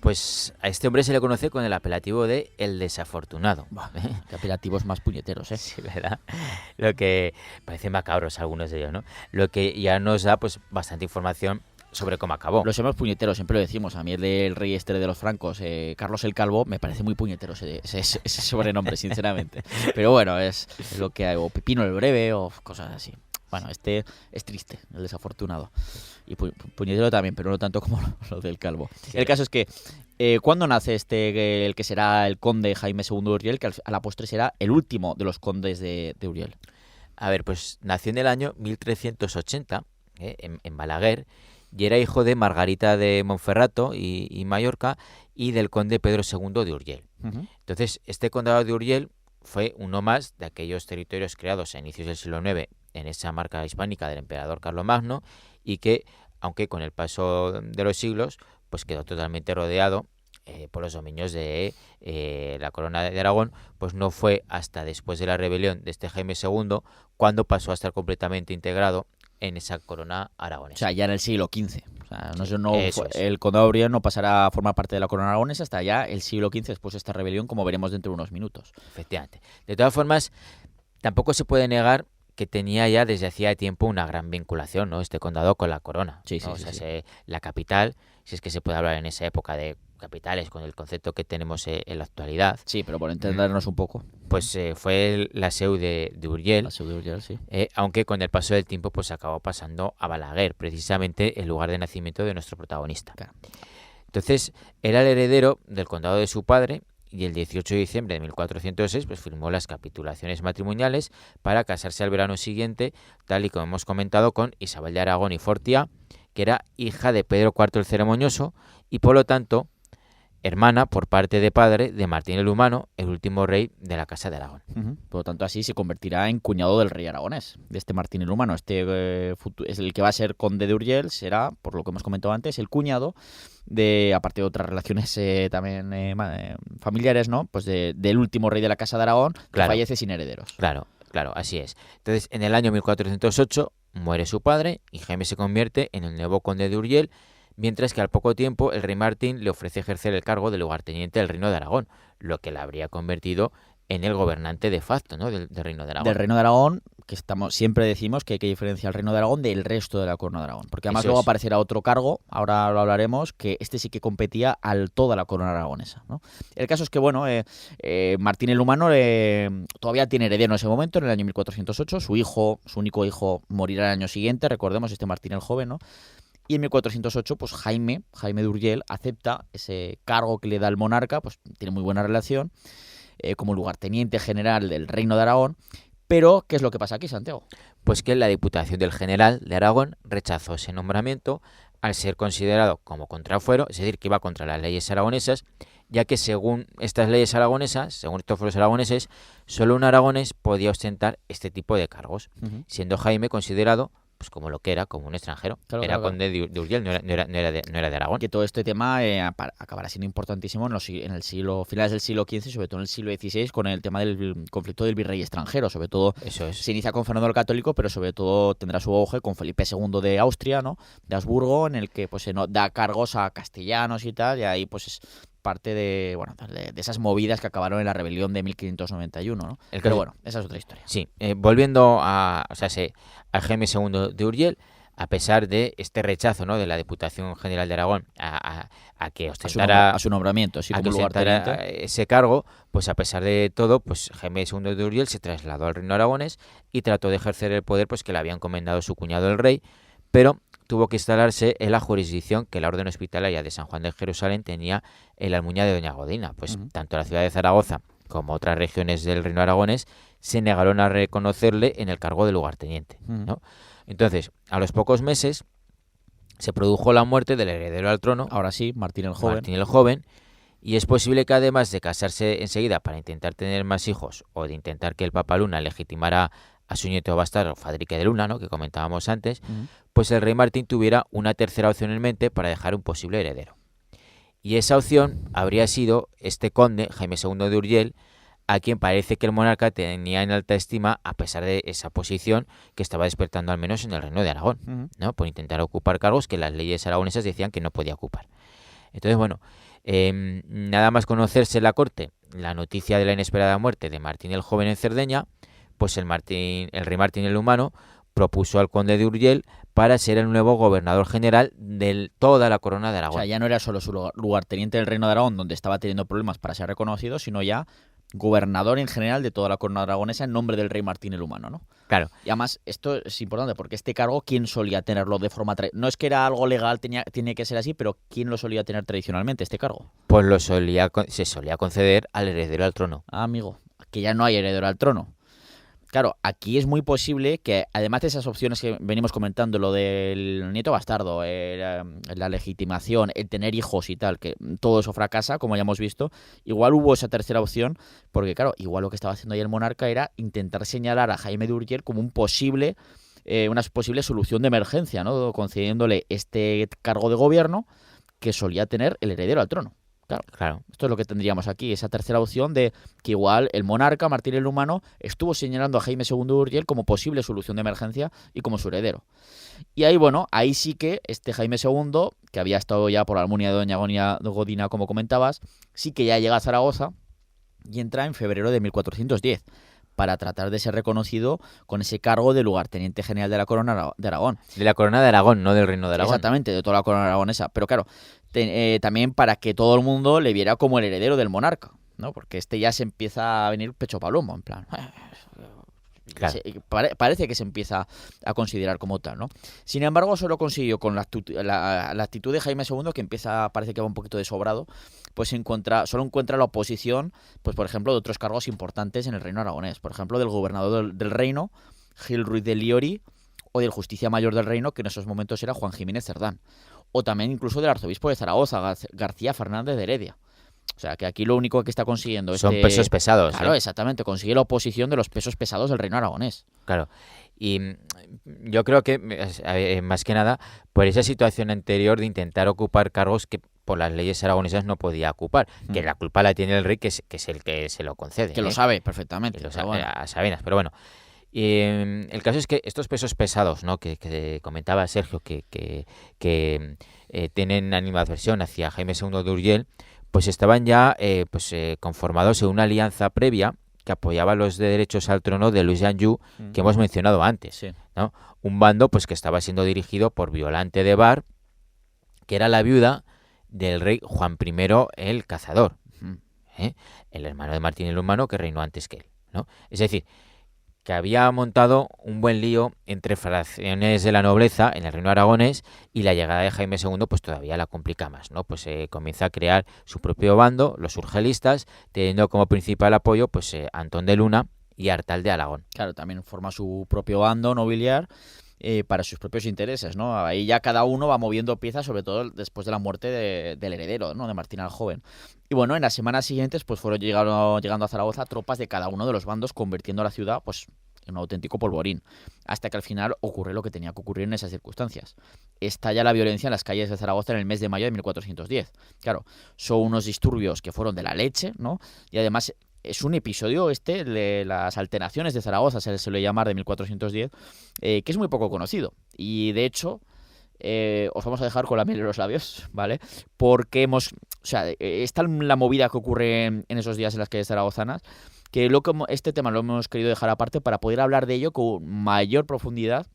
Pues a este hombre se le conoce con el apelativo de El Desafortunado. Qué apelativos más puñeteros, ¿eh? Sí, ¿verdad? Lo que parece macabros algunos de ellos, ¿no? Lo que ya nos da pues bastante información sobre cómo acabó. Los hemos puñeteros, siempre lo decimos. A mí el del rey este de los francos, Carlos el Calvo, me parece muy puñetero ese sobrenombre, sinceramente. Pero bueno, es lo que hay. O Pepino el Breve o cosas así. Bueno, este es triste, el desafortunado. Y puñetero también, pero no tanto como lo del Calvo. Sí. El caso es que, ¿cuándo nace el que será el conde Jaime II de Urgell, que a la postre será el último de los condes de Urgell? A ver, pues nació en el año 1380 en Balaguer y era hijo de Margarita de Monferrato y Mallorca y del conde Pedro II de Urgell. Uh-huh. Entonces, este condado de Urgell fue uno más de aquellos territorios creados a inicios del siglo IX en esa marca hispánica del emperador Carlomagno y que, aunque con el paso de los siglos, pues quedó totalmente rodeado por los dominios de la corona de Aragón, pues no fue hasta después de la rebelión de este Jaime II cuando pasó a estar completamente integrado en esa corona aragonesa. O sea, ya en el siglo XV. O sea, Eso es. el condado de Urgell no pasará a formar parte de la corona aragonesa hasta ya el siglo XV, después de esta rebelión, como veremos dentro de unos minutos. Efectivamente. De todas formas, tampoco se puede negar que tenía ya desde hacía tiempo una gran vinculación, ¿no? Este condado con la corona. Sí, ¿no? sí, O sea, sí. la capital, si es que se puede hablar en esa época de capitales con el concepto que tenemos en la actualidad, Sí, pero por entendernos un poco. pues fue la seu de Urgell, La seu de Urgell, sí. aunque con el paso del tiempo pues acabó pasando a Balaguer, precisamente el lugar de nacimiento de nuestro protagonista. Claro. Entonces, era el heredero del condado de su padre y el 18 de diciembre de 1406 pues firmó las capitulaciones matrimoniales para casarse al verano siguiente, tal y como hemos comentado, con Isabel de Aragón y Fortià, que era hija de Pedro IV el Ceremonioso y por lo tanto hermana por parte de padre de Martín el Humano, el último rey de la Casa de Aragón. Uh-huh. Por lo tanto, así se convertirá en cuñado del rey aragonés, de este Martín el Humano. Es el que va a ser conde de Urgell, será, por lo que hemos comentado antes, el cuñado aparte de otras relaciones también familiares, ¿no? Pues del último rey de la Casa de Aragón, que Claro. fallece sin herederos. Claro, así es. Entonces, en el año 1408 muere su padre y Jaime se convierte en el nuevo conde de Urgell, mientras que al poco tiempo el rey Martín le ofrece ejercer el cargo de lugarteniente del Reino de Aragón, lo que le habría convertido en el gobernante de facto, ¿no? del Reino de Aragón. Del Reino de Aragón, que siempre decimos que hay que diferenciar el Reino de Aragón del resto de la Corona de Aragón. Porque además Eso luego es. aparecerá otro cargo, ahora lo hablaremos, que este sí que competía a toda la Corona aragonesa, ¿no? El caso es que, bueno, Martín el Humano todavía tiene heredero en ese momento, en el año 1408. Su único hijo, morirá el año siguiente, recordemos, este Martín el Joven, ¿no? Y en 1408, pues Jaime de Urgell acepta ese cargo que le da el monarca, pues tiene muy buena relación, como lugarteniente general del Reino de Aragón. Pero, ¿qué es lo que pasa aquí, Santiago? Pues que la Diputación del General de Aragón rechazó ese nombramiento al ser considerado como contrafuero, es decir, que iba contra las leyes aragonesas ya que según estas leyes aragonesas, según estos fueros aragoneses, solo un aragonés podía ostentar este tipo de cargos, siendo Jaime considerado pues como lo que era, como un extranjero. Claro, Era claro, conde de Urgell, no era de Aragón. Que todo este tema acabará siendo importantísimo en el siglo, finales del siglo XV, sobre todo en el siglo XVI, con el tema del conflicto del virrey extranjero. Sobre todo Eso es. se inicia con Fernando el Católico, pero sobre todo tendrá su auge con Felipe II de Austria, ¿no? De Habsburgo, en el que pues da cargos a castellanos y tal, y ahí pues es parte de, bueno, de esas movidas que acabaron en la rebelión de 1591, ¿no? Pero bueno, esa es otra historia. Sí, volviendo a Jaime II de Urgell, a pesar de este rechazo, ¿no?, de la Diputación General de Aragón a que ostentara a su nombramiento, sí, a como que ostentara lugarteniente. ese cargo, pues a pesar de todo, pues Jaime II de Urgell se trasladó al reino aragonés y trató de ejercer el poder pues que le había encomendado su cuñado el rey, pero tuvo que instalarse en la jurisdicción que la Orden Hospitalaria de San Juan de Jerusalén tenía en la Almuña de Doña Godina. Pues tanto la ciudad de Zaragoza como otras regiones del reino aragonés se negaron a reconocerle en el cargo de lugarteniente, ¿no? Entonces, a los pocos meses se produjo la muerte del heredero al trono, Ahora sí, Martín el Joven. Martín el Joven, y es posible que además de casarse enseguida para intentar tener más hijos o de intentar que el Papa Luna legitimara a su nieto bastardo Fadrique de Luna, ¿no?, que comentábamos antes, pues el rey Martín tuviera una tercera opción en mente para dejar un posible heredero. Y esa opción habría sido este conde, Jaime II de Urgell, a quien parece que el monarca tenía en alta estima a pesar de esa posición que estaba despertando al menos en el reino de Aragón, ¿no?, por intentar ocupar cargos que las leyes aragonesas decían que no podía ocupar. Entonces, bueno, nada más conocerse en la corte la noticia de la inesperada muerte de Martín el Joven en Cerdeña, pues el rey Martín el Humano propuso al conde de Urgell para ser el nuevo gobernador general de toda la corona de O Aragón. sea, ya no era solo su lugarteniente del reino de Aragón, donde estaba teniendo problemas para ser reconocido, sino ya gobernador en general de toda la corona aragonesa en nombre del rey Martín el Humano, ¿no? Claro. Y además, esto es importante porque este cargo, ¿quién solía tenerlo de forma no es que era algo legal, tiene que ser así, pero ¿quién lo solía tener tradicionalmente, este cargo? Pues se solía conceder al heredero al trono. Ah, amigo, que ya no hay heredero al trono. Claro, aquí es muy posible que, además de esas opciones que venimos comentando, lo del nieto bastardo, la legitimación, el tener hijos y tal, que todo eso fracasa, como ya hemos visto, igual hubo esa tercera opción, porque claro, igual lo que estaba haciendo ahí el monarca era intentar señalar a Jaime de Urgell como una posible solución de emergencia, ¿no?, concediéndole este cargo de gobierno que solía tener el heredero al trono. Claro. Esto es lo que tendríamos aquí, esa tercera opción de que igual el monarca, Martín el Humano, estuvo señalando a Jaime II de Urgell como posible solución de emergencia y como su heredero. Y ahí, bueno, ahí sí que este Jaime II, que había estado ya por la Almunia de Doña Godina, como comentabas, sí que ya llega a Zaragoza y entra en febrero de 1410 para tratar de ser reconocido con ese cargo de lugarteniente general de la corona de Aragón. De la corona de Aragón, no del reino de Aragón. Exactamente, de toda la corona aragonesa. Pero claro, también para que todo el mundo le viera como el heredero del monarca, ¿no? Porque este ya se empieza a venir pecho palomo, en plan... Claro. Parece que se empieza a considerar como tal, ¿no? Sin embargo, solo consiguió con la actitud de Jaime II, que parece que va un poquito de sobrado, pues solo encuentra la oposición, pues por ejemplo, de otros cargos importantes en el reino aragonés. Por ejemplo, del gobernador del reino, Gil Ruiz de Liori, o del justicia mayor del reino, que en esos momentos era Juan Jiménez Cerdán. O también incluso del arzobispo de Zaragoza, García Fernández de Heredia. O sea, que aquí lo único que está consiguiendo son pesos pesados. Claro, exactamente, consigue la oposición de los pesos pesados del reino aragonés. Claro. Y yo creo que, más que nada, por esa situación anterior de intentar ocupar cargos que por las leyes aragonesas no podía ocupar, que la culpa la tiene el rey, que es el que se lo concede. Que lo sabe perfectamente. Que lo sabe a sabiendas, pero bueno. El caso es que estos pesos pesados, ¿no?, que comentaba Sergio, que tienen animadversión hacia Jaime II de Urgell, pues estaban ya conformados en una alianza previa que apoyaba los derechos al trono de Luis d'Anjou, que hemos mencionado antes, sí, ¿no? Un bando pues que estaba siendo dirigido por Violante de Bar, que era la viuda del rey Juan I el Cazador, el hermano de Martín el Humano, que reinó antes que él, ¿no? Es decir, que había montado un buen lío entre fracciones de la nobleza en el reino aragonés, y la llegada de Jaime II pues todavía la complica más, ¿no? Pues comienza a crear su propio bando, los urgelistas, teniendo como principal apoyo pues Antón de Luna y Artal de Aragón. Claro, también forma su propio bando nobiliar para sus propios intereses, ¿no? Ahí ya cada uno va moviendo piezas, sobre todo después de la muerte del heredero, ¿no? De Martín el Joven. Y bueno, en las semanas siguientes pues fueron llegando a Zaragoza tropas de cada uno de los bandos, convirtiendo a la ciudad pues en un auténtico polvorín, hasta que al final ocurre lo que tenía que ocurrir en esas circunstancias. Estalla la violencia en las calles de Zaragoza en el mes de mayo de 1410. Claro, son unos disturbios que fueron de la leche, ¿no? Y además es un episodio de las alteraciones de Zaragoza, se le suele llamar, de 1410, que es muy poco conocido. Y de hecho, os vamos a dejar con la miel en los labios, ¿vale? Porque está la movida que ocurre en esos días en las calles zaragozanas, que este tema lo hemos querido dejar aparte para poder hablar de ello con mayor profundidad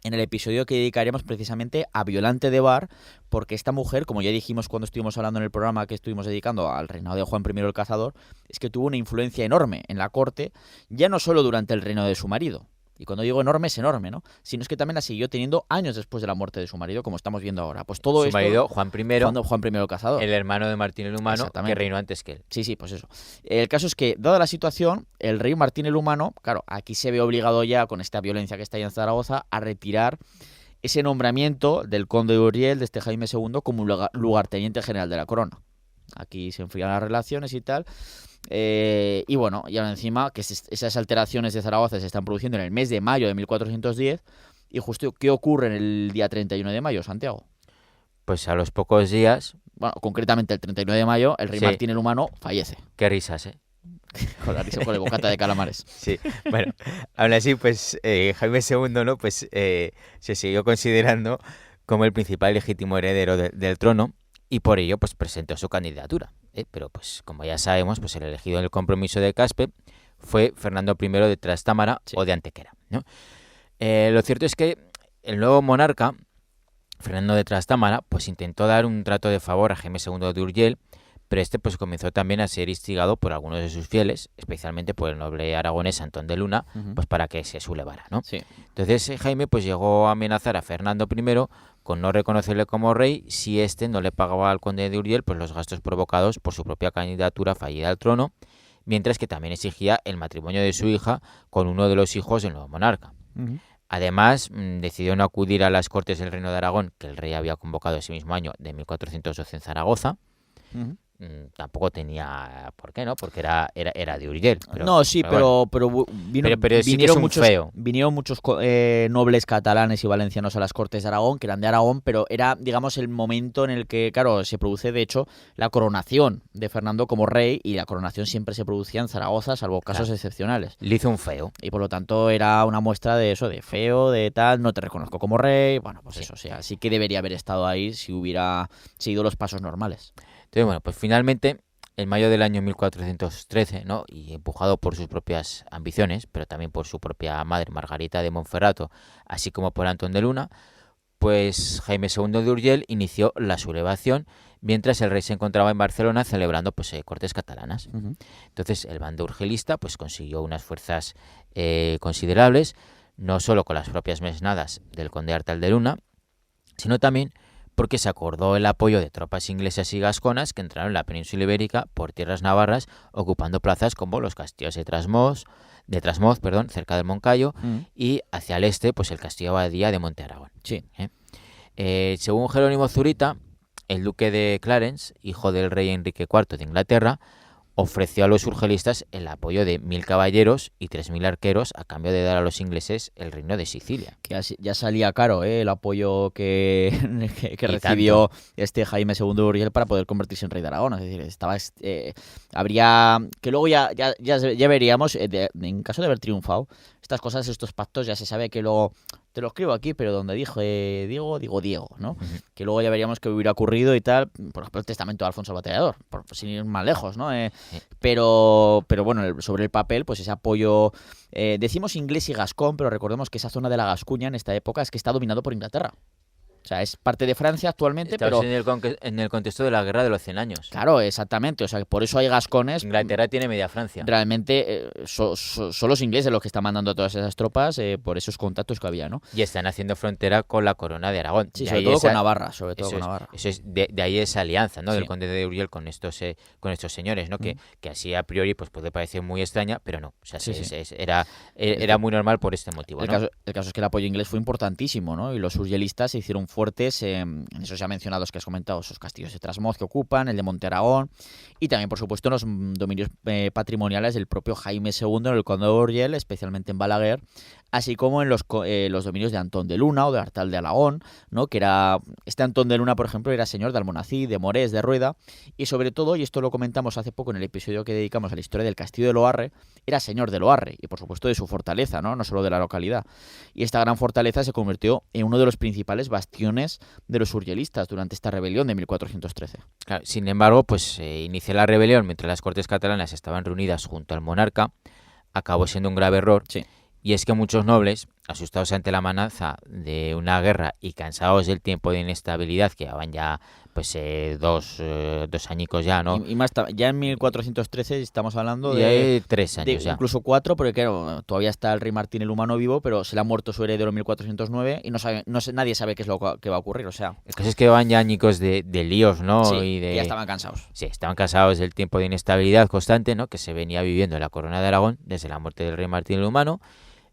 en el episodio que dedicaremos precisamente a Violante de Bar, porque esta mujer, como ya dijimos cuando estuvimos hablando en el programa que estuvimos dedicando al reinado de Juan I el Cazador, es que tuvo una influencia enorme en la corte, ya no solo durante el reino de su marido. Y cuando digo enorme, es enorme, ¿no? Sino es que también la siguió teniendo años después de la muerte de su marido, como estamos viendo ahora. Pues todo Su esto... marido, Juan I, Juan I el Cazador. el hermano de Martín el Humano, que Exactamente. reinó antes que él. Sí, pues eso. El caso es que, dada la situación, el rey Martín el Humano, claro, aquí se ve obligado ya, con esta violencia que está ahí en Zaragoza, a retirar ese nombramiento del conde de Urgell, de este Jaime II, como lugarteniente general de la corona. Aquí se enfrían las relaciones y tal. Y bueno, y ahora encima que esas alteraciones de Zaragoza se están produciendo en el mes de mayo de 1410. Y justo, ¿qué ocurre en el día 31 de mayo, Santiago? Pues a los pocos días, Bueno, concretamente el 39 de mayo, el rey Sí. Martín el Humano fallece. qué risas, ¿eh? Con la risa, con el bocata de calamares. Sí, bueno, aún así, pues Jaime II, ¿no? Pues se siguió considerando como el principal legítimo heredero del trono y por ello, pues presentó su candidatura. Pero, pues, como ya sabemos, pues el elegido en el compromiso de Caspe fue Fernando I de Trastámara Sí. o de Antequera, ¿no? Lo cierto es que el nuevo monarca, Fernando de Trastámara, pues intentó dar un trato de favor a Jaime II de Urgell, pero este pues comenzó también a ser instigado por algunos de sus fieles, especialmente por el noble aragonés Antón de Luna, pues para que se sublevara, ¿no? Sí. Entonces Jaime pues llegó a amenazar a Fernando I con no reconocerle como rey si éste no le pagaba al conde de Urgell pues los gastos provocados por su propia candidatura fallida al trono, mientras que también exigía el matrimonio de su hija con uno de los hijos del nuevo monarca. Además, decidió no acudir a las Cortes del Reino de Aragón, que el rey había convocado ese mismo año de 1412 en Zaragoza. Tampoco tenía por qué, ¿no? Porque era de Urgell. No, sí, bueno. pero Pero sí que es un feo. vinieron muchos nobles catalanes y valencianos a las Cortes de Aragón, que eran de Aragón, pero era, digamos, el momento en el que, claro, se produce, de hecho, la coronación de Fernando como rey, y la coronación siempre se producía en Zaragoza, salvo casos Claro. excepcionales. Le hizo un feo. Y por lo tanto era una muestra de eso, de feo, de tal, no te reconozco como rey, bueno, pues Sí. eso, o sea, sí que debería haber estado ahí si hubiera seguido los pasos normales. Entonces, bueno, pues finalmente, en mayo del año 1413, ¿no? Y empujado por sus propias ambiciones, pero también por su propia madre, Margarita de Monferrato, así como por Antón de Luna, pues Jaime II de Urgell inició la sublevación, mientras el rey se encontraba en Barcelona celebrando pues cortes catalanas. Entonces, el bando urgelista pues consiguió unas fuerzas considerables, no solo con las propias mesnadas del conde Artal de Luna, sino también porque se acordó el apoyo de tropas inglesas y gasconas que entraron en la península ibérica por tierras navarras, ocupando plazas como los castillos de Trasmoz, cerca del Moncayo, y hacia el este, pues el castillo abadía de Monte Aragón. Sí. Según Jerónimo Zurita, el duque de Clarence, hijo del rey Enrique IV de Inglaterra, ofreció a los urgelistas el apoyo de 1000 caballeros y 3000 arqueros a cambio de dar a los ingleses el reino de Sicilia. Que ya salía caro el apoyo que Y recibió este Jaime II de Urgell para poder convertirse en rey de Aragón. Es decir, habría que luego ya veríamos, en caso de haber triunfado, estas cosas, estos pactos, ya se sabe que luego, te lo escribo aquí, pero donde dije Diego, digo Diego, ¿no? Que luego ya veríamos que hubiera ocurrido y tal, por ejemplo, el testamento de Alfonso el Batallador, sin ir más lejos, ¿no? Pero bueno, sobre el papel, pues ese apoyo, decimos inglés y gascón, pero recordemos que esa zona de la Gascuña en esta época es que está dominado por Inglaterra. O sea, es parte de Francia actualmente, Estamos pero... en el contexto de la Guerra de los 100 años. Claro, exactamente. O sea, por eso hay gascones. Inglaterra tiene media Francia. Realmente son los ingleses los que están mandando a todas esas tropas por esos contactos que había, ¿no? Y están haciendo frontera con la corona de Aragón. Sí, De sobre ahí todo esa- con Navarra, sobre todo Eso con es, Navarra. eso es de ahí esa alianza, ¿no? Sí. Del conde de Urgell con estos señores, ¿no? Que así a priori pues puede parecer muy extraña, pero no. O sea, Sí, era muy normal por este motivo, El ¿no? caso es que el apoyo inglés fue importantísimo, ¿no? Y los urgelistas se hicieron fuertes en esos ya mencionados que has comentado, esos castillos de Trasmoz que ocupan, el de Monte Aragón, y también, por supuesto, en los dominios patrimoniales del propio Jaime II en el conde de Urgell, especialmente en Balaguer, así como en los dominios de Antón de Luna o de Artal de Alagón, ¿no? Que era... Este Antón de Luna, por ejemplo, era señor de Almonací, de Morés, de Rueda, y sobre todo, y esto lo comentamos hace poco en el episodio que dedicamos a la historia del castillo de Loarre, era señor de Loarre, y por supuesto de su fortaleza, ¿no? No solo de la localidad. Y esta gran fortaleza se convirtió en uno de los principales bastiones de los urgelistas durante esta rebelión de 1413. Claro, sin embargo, pues se inicia la rebelión mientras las cortes catalanas estaban reunidas junto al monarca. Acabó siendo un grave error. Sí. Y es que muchos nobles, asustados ante la amenaza de una guerra y cansados del tiempo de inestabilidad que llevaban ya pues dos añicos ya, ¿no? Y más, ya en 1413 estamos hablando Y de... hay 3 años de ya. incluso 4, porque claro, todavía está el rey Martín el Humano vivo, pero se le ha muerto su heredero en 1409 y nadie sabe qué es lo que va a ocurrir, o sea... El caso es que van ya añicos de líos, ¿no? Sí, y de... que ya estaban cansados. Sí, estaban cansados del tiempo de inestabilidad constante, ¿no? Que se venía viviendo en la corona de Aragón desde la muerte del rey Martín el Humano.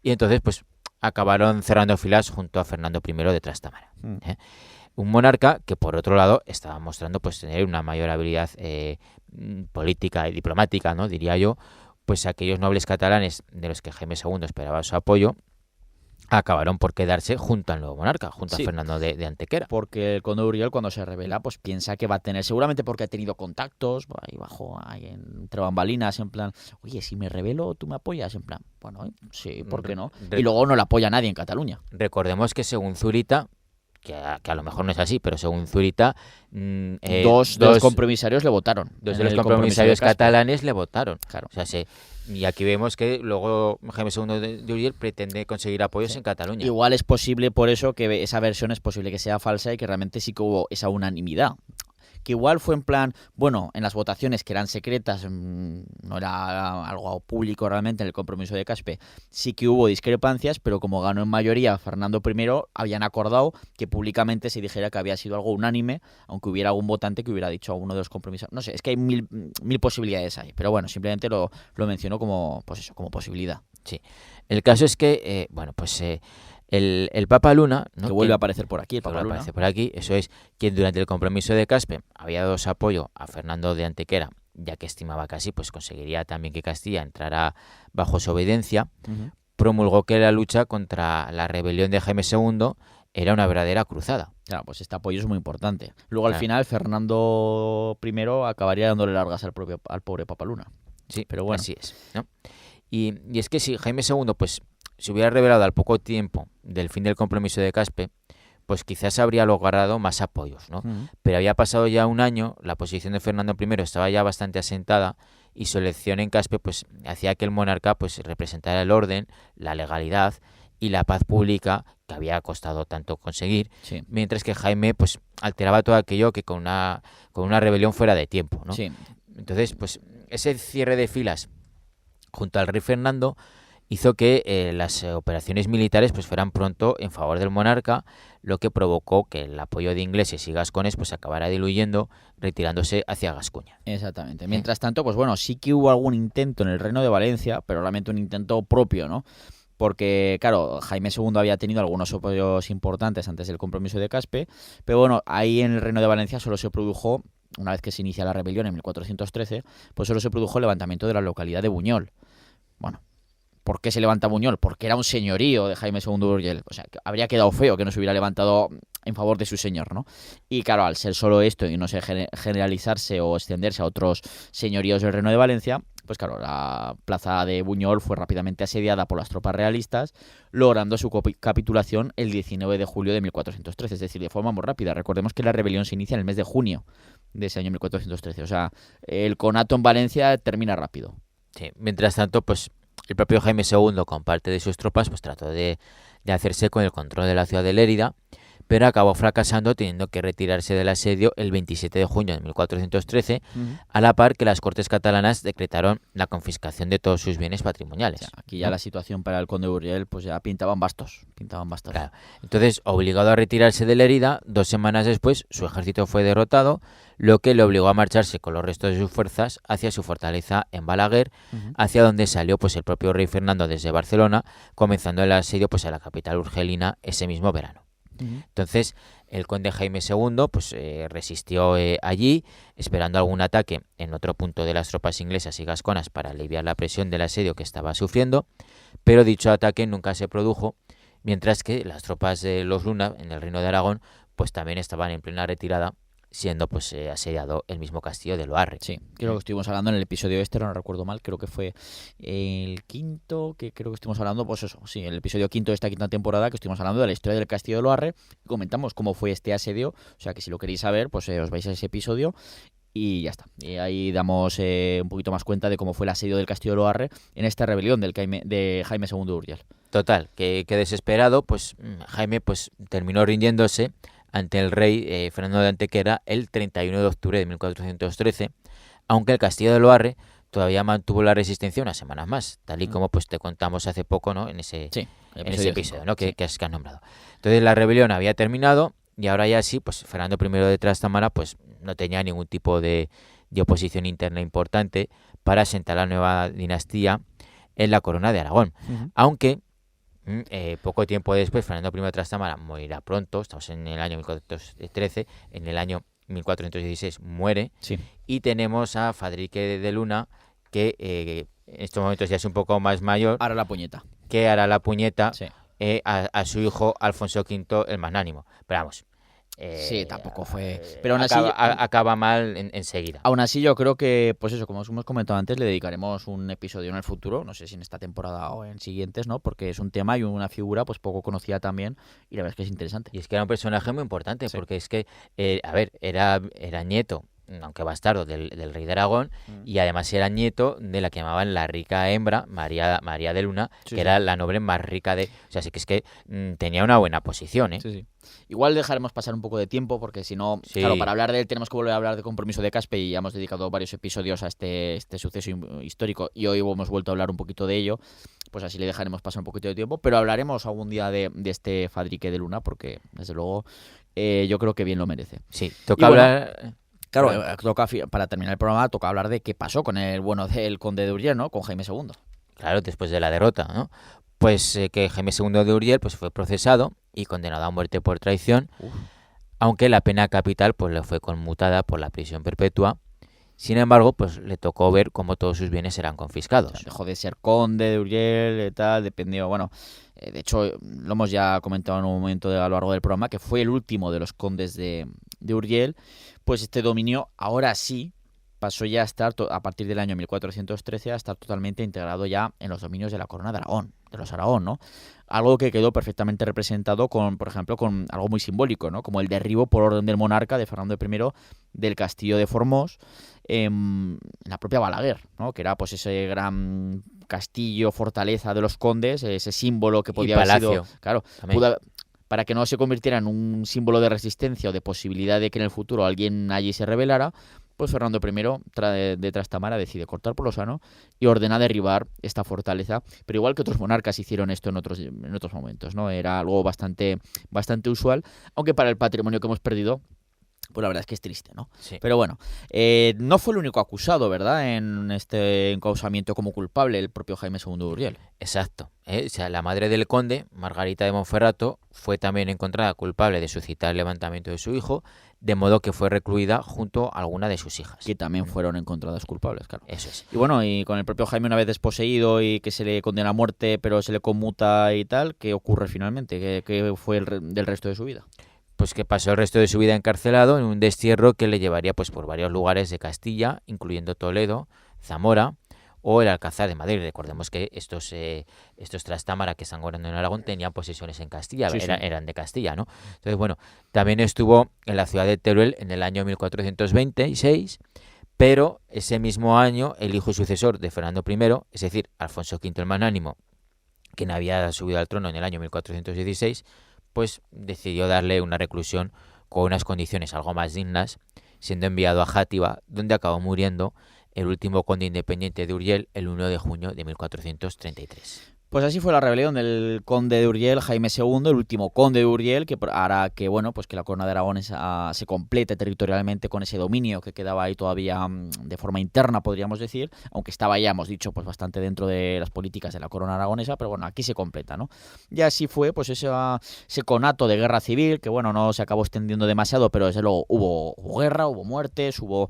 Y entonces, pues, acabaron cerrando filas junto a Fernando I de Trastámara. ¿Eh? Un monarca que, por otro lado, estaba mostrando pues tener una mayor habilidad política y diplomática, ¿no? Diría yo, pues aquellos nobles catalanes de los que Jaime II esperaba su apoyo, acabaron por quedarse junto al nuevo monarca, junto Sí. a Fernando de Antequera. Porque el conde de Urgell, cuando se revela, pues piensa que va a tener, seguramente porque ha tenido contactos, ahí bajo, ahí entre bambalinas, en plan, oye, si me revelo, ¿tú me apoyas? En plan, bueno, sí, ¿por qué no? Y luego no le apoya a nadie en Cataluña. Recordemos que según Zurita, que a lo mejor no es así, pero según Zurita, Dos de los compromisarios le votaron. dos en de los el compromiso compromisarios de Caspe. catalanes le votaron. Claro. O sea, y aquí vemos que luego Jaime II de Urgell pretende conseguir apoyos Sí. en Cataluña. Igual es posible por eso que esa versión es posible que sea falsa y que realmente sí que hubo esa unanimidad. Que igual fue en plan, bueno, en las votaciones que eran secretas, no era algo público realmente en el compromiso de Caspe, sí que hubo discrepancias, pero como ganó en mayoría Fernando I, habían acordado que públicamente se dijera que había sido algo unánime, aunque hubiera algún votante que hubiera dicho a uno de los compromisos. No sé, es que hay mil posibilidades ahí, pero bueno, simplemente lo menciono como, pues eso, como posibilidad. El caso es que, bueno, pues el Papa Luna, ¿no? Que vuelve a Quien- aparecer por aquí, el que Papa Luna. aparece por aquí, eso es, quien durante el compromiso de Caspe había dado su apoyo a Fernando de Antequera, ya que estimaba que así pues conseguiría también que Castilla entrara bajo su obediencia, Ujú. promulgó que la lucha contra la rebelión de Jaime II era una verdadera cruzada. Claro, pues este apoyo es muy importante. Luego al Claro. final Fernando I acabaría dándole largas al pobre Papa Luna. Sí, Pero bueno. así es, ¿no? Y es que si Jaime II pues se hubiera revelado al poco tiempo del fin del compromiso de Caspe, pues quizás habría logrado más apoyos, ¿no? Ujú. Pero había pasado ya un año, la posición de Fernando I estaba ya bastante asentada y su elección en Caspe pues hacía que el monarca pues representara el orden, la legalidad y la paz pública que había costado tanto conseguir, Sí, mientras que Jaime pues alteraba todo aquello que con una rebelión fuera de tiempo, ¿no? sí. Entonces, pues ese cierre de filas junto al rey Fernando hizo que las operaciones militares pues fueran pronto en favor del monarca, lo que provocó que el apoyo de ingleses y gascones pues acabara diluyendo, retirándose hacia Gascuña. Exactamente. Mientras tanto, pues bueno, sí que hubo algún intento en el Reino de Valencia, pero realmente un intento propio, ¿no? Porque, claro, Jaime II había tenido algunos apoyos importantes antes del compromiso de Caspe, pero bueno, ahí en el Reino de Valencia solo se produjo, una vez que se inicia la rebelión en 1413, pues solo se produjo el levantamiento de la localidad de Buñol. Bueno, ¿por qué se levanta Buñol? Porque era un señorío de Jaime II de Urgell. O sea, que habría quedado feo que no se hubiera levantado en favor de su señor, ¿no? Y claro, al ser solo esto y no sé generalizarse o extenderse a otros señoríos del Reino de Valencia, pues claro, la plaza de Buñol fue rápidamente asediada por las tropas realistas, logrando su capitulación el 19 de julio de 1413, es decir, de forma muy rápida. Recordemos que la rebelión se inicia en el mes de junio de ese año 1413, o sea, el conato en Valencia termina rápido. Sí. Mientras tanto, pues el propio Jaime II, con parte de sus tropas, pues trató de hacerse con el control de la ciudad de Lérida, pero acabó fracasando teniendo que retirarse del asedio el 27 de junio de 1413, a la par que las Cortes catalanas decretaron la confiscación de todos sus bienes patrimoniales. O sea, aquí ya ¿no? la situación para el conde de Urgell pues ya pintaban bastos. Claro. Entonces, obligado a retirarse de la herida, 2 semanas después su ejército fue derrotado, lo que le obligó a marcharse con los restos de sus fuerzas hacia su fortaleza en Balaguer, hacia donde salió pues el propio rey Fernando desde Barcelona, comenzando el asedio pues a la capital urgelina ese mismo verano. Entonces, el conde Jaime II pues resistió allí, esperando algún ataque en otro punto de las tropas inglesas y gasconas para aliviar la presión del asedio que estaba sufriendo, pero dicho ataque nunca se produjo, mientras que las tropas de los Luna en el Reino de Aragón pues también estaban en plena retirada, siendo pues asediado el mismo castillo de Loarre. Sí, creo que estuvimos hablando en el episodio no recuerdo mal, creo que fue el quinto, que creo que estuvimos hablando, pues eso, sí, el episodio quinto de esta quinta temporada, que estuvimos hablando de la historia del castillo de Loarre, y comentamos cómo fue este asedio, o sea que si lo queréis saber, pues os vais a ese episodio y ya está. Y ahí damos un poquito más cuenta de cómo fue el asedio del castillo de Loarre en esta rebelión de Jaime II de Urgell. Total, que desesperado, pues Jaime pues terminó rindiéndose ante el rey Fernando de Antequera el 31 de octubre de 1413, aunque el castillo de Loarre todavía mantuvo la resistencia unas semanas más, tal y como pues te contamos hace poco, ¿no? En ese episodio, ¿no? que has nombrado. Entonces la rebelión había terminado y ahora ya sí, pues Fernando I de Trastámara pues no tenía ningún tipo de oposición interna importante para asentar la nueva dinastía en la corona de Aragón, aunque poco tiempo después Fernando I de Trastámara morirá pronto, estamos en el año 1413, en el año 1416 muere, y tenemos a Fadrique de Luna, que en estos momentos ya es un poco más mayor, Ahora la puñeta. que hará la puñeta a su hijo Alfonso V el Magnánimo. Pero vamos, sí, tampoco fue. Pero aún así, acaba mal enseguida. Aún así, yo creo que, pues eso, como os hemos comentado antes, le dedicaremos un episodio en el futuro, no sé si en esta temporada o en siguientes, ¿no? Porque es un tema y una figura pues poco conocida también, y la verdad es que es interesante. Y es que era un personaje muy importante, porque es que, a ver, era nieto, aunque bastardo, del rey de Aragón, y además era nieto de la que llamaban la rica hembra, María de Luna, que era la noble más rica de... O sea, sí que es que tenía una buena posición, ¿eh? Sí. Igual dejaremos pasar un poco de tiempo, porque si no, claro, para hablar de él tenemos que volver a hablar de Compromiso de Caspe, y ya hemos dedicado varios episodios a este suceso histórico, y hoy hemos vuelto a hablar un poquito de ello, pues así le dejaremos pasar un poquito de tiempo, pero hablaremos algún día de este Fadrique de Luna, porque desde luego yo creo que bien lo merece. Sí, toca hablar... Claro, para terminar el programa toca hablar de qué pasó con el bueno del conde de Urgell, ¿no? Con Jaime II. Claro, después de la derrota, ¿no? Pues que Jaime II de Urgell pues, fue procesado y condenado a muerte por traición, aunque la pena capital pues le fue conmutada por la prisión perpetua. Sin embargo, pues le tocó ver cómo todos sus bienes eran confiscados. O sea, dejó de ser conde de Urgell y tal, dependió, bueno, de hecho lo hemos ya comentado en un momento a lo largo del programa, que fue el último de los condes de Urgell. Pues este dominio ahora sí pasó ya a estar, a partir del año 1413, a estar totalmente integrado ya en los dominios de la corona de Aragón, de los Aragón, ¿no? Algo que quedó perfectamente representado con, por ejemplo, con algo muy simbólico, ¿no? Como el derribo por orden del monarca de Fernando I del castillo de Formós en la propia Balaguer, ¿no? Que era pues ese gran castillo, fortaleza de los condes, ese símbolo que podía haber sido, claro, para que no se convirtiera en un símbolo de resistencia o de posibilidad de que en el futuro alguien allí se rebelara, pues Fernando I de Trastámara decide cortar por lo sano y ordena derribar esta fortaleza, pero igual que otros monarcas hicieron esto en otros momentos, ¿no? Era algo bastante usual, aunque para el patrimonio que hemos perdido, pues la verdad es que es triste, ¿no? Sí. Pero bueno, no fue el único acusado, ¿verdad?, en este encausamiento como culpable, el propio Jaime II de Urgell. Exacto. O sea, la madre del conde, Margarita de Monferrato, fue también encontrada culpable de suscitar el levantamiento de su hijo, de modo que fue recluida junto a alguna de sus hijas. Que también fueron encontradas culpables, claro. Eso es. Y bueno, y con el propio Jaime una vez desposeído y que se le condena a muerte, pero se le conmuta y tal, ¿qué ocurre finalmente? ¿Qué fue del resto de su vida? Pues que pasó el resto de su vida encarcelado en un destierro que le llevaría pues por varios lugares de Castilla, incluyendo Toledo, Zamora o el Alcázar de Madrid. Recordemos que estos Trastámara que están gobernando en Aragón tenían posesiones en Castilla, eran de Castilla, ¿no? Entonces, bueno, también estuvo en la ciudad de Teruel en el año 1426, pero ese mismo año el hijo sucesor de Fernando I, es decir, Alfonso V el Magnánimo, quien había subido al trono en el año 1416, pues decidió darle una reclusión con unas condiciones algo más dignas, siendo enviado a Játiva, donde acabó muriendo el último conde independiente de Urgell el 1 de junio de 1433. Pues así fue la rebelión del conde de Urgell, Jaime II, el último conde de Urgell, que hará que, bueno, pues que la corona de Aragón se complete territorialmente con ese dominio que quedaba ahí todavía de forma interna, podríamos decir, aunque estaba ya, hemos dicho, pues bastante dentro de las políticas de la corona aragonesa, pero bueno, aquí se completa, ¿no? Y así fue, pues ese conato de guerra civil, que bueno, no se acabó extendiendo demasiado, pero desde luego hubo guerra, hubo muertes, hubo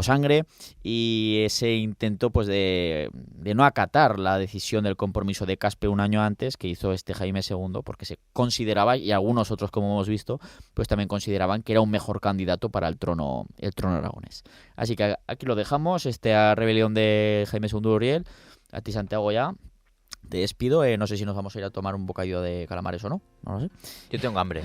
sangre, y ese intento pues de no acatar la decisión del compromiso de Caspe un año antes que hizo Jaime II, porque se consideraba, y algunos otros como hemos visto, pues también consideraban que era un mejor candidato para el trono aragonés. Así que aquí lo dejamos, esta rebelión de Jaime II de Urgell. A ti, Santiago, ya te despido. No sé si nos vamos a ir a tomar un bocadillo de calamares o no, no lo sé. Yo tengo hambre.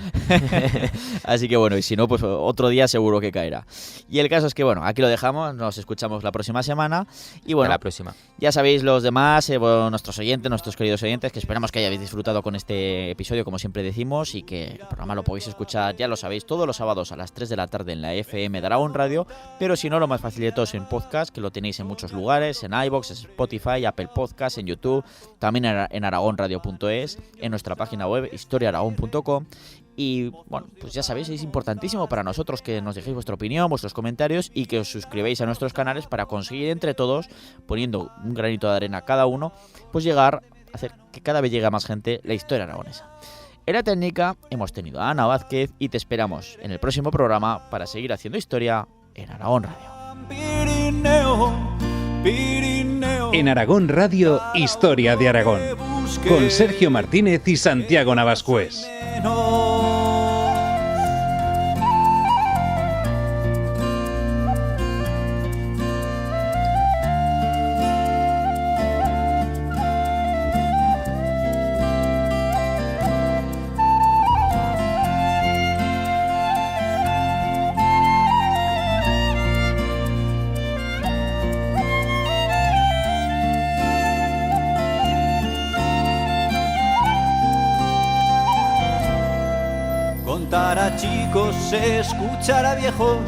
Así que bueno, y si no, pues otro día seguro que caerá. Y el caso es que bueno, aquí lo dejamos, nos escuchamos la próxima semana. Y bueno, Hasta la próxima. Ya sabéis los demás, nuestros oyentes, nuestros queridos oyentes, que esperamos que hayáis disfrutado con este episodio, como siempre decimos, y que el programa lo podéis escuchar, ya lo sabéis, todos los sábados a las 3 de la tarde en la FM de Aragón Radio, pero si no, lo más fácil de todo es en podcast, que lo tenéis en muchos lugares, en iVoox, Spotify, Apple Podcasts, en YouTube, también en aragonradio.es, en nuestra página web historiaaragón.com. Y bueno, pues ya sabéis, es importantísimo para nosotros que nos dejéis vuestra opinión, vuestros comentarios, y que os suscribáis a nuestros canales para conseguir entre todos, poniendo un granito de arena cada uno, pues llegar a hacer que cada vez llegue a más gente la historia aragonesa. En la técnica hemos tenido a Ana Vázquez y te esperamos en el próximo programa para seguir haciendo historia en Aragón Radio. En Aragón Radio, Historia de Aragón, con Sergio Martínez y Santiago Navascués. Contar a chicos, escuchar a viejos,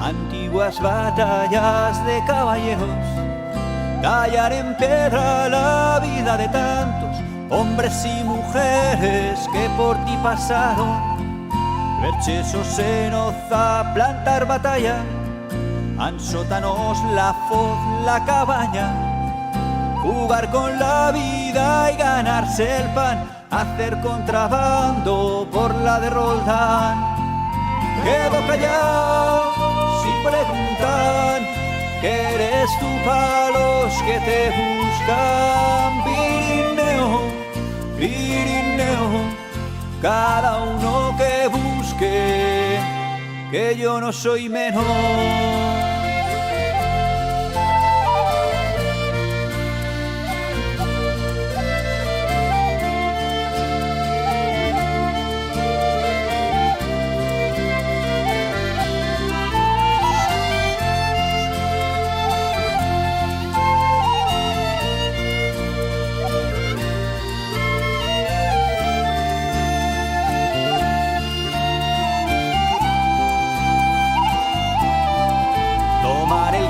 antiguas batallas de caballeros, tallar en piedra la vida de tantos hombres y mujeres que por ti pasaron, ver chesos en Oza, plantar batalla, en sótanos la foz, la cabaña, jugar con la vida y ganarse el pan, hacer contrabando por la de Roldán. Quedo callado si preguntan que eres tú pa' los que te buscan. Pirineo, Pirineo, cada uno que busque, que yo no soy menor.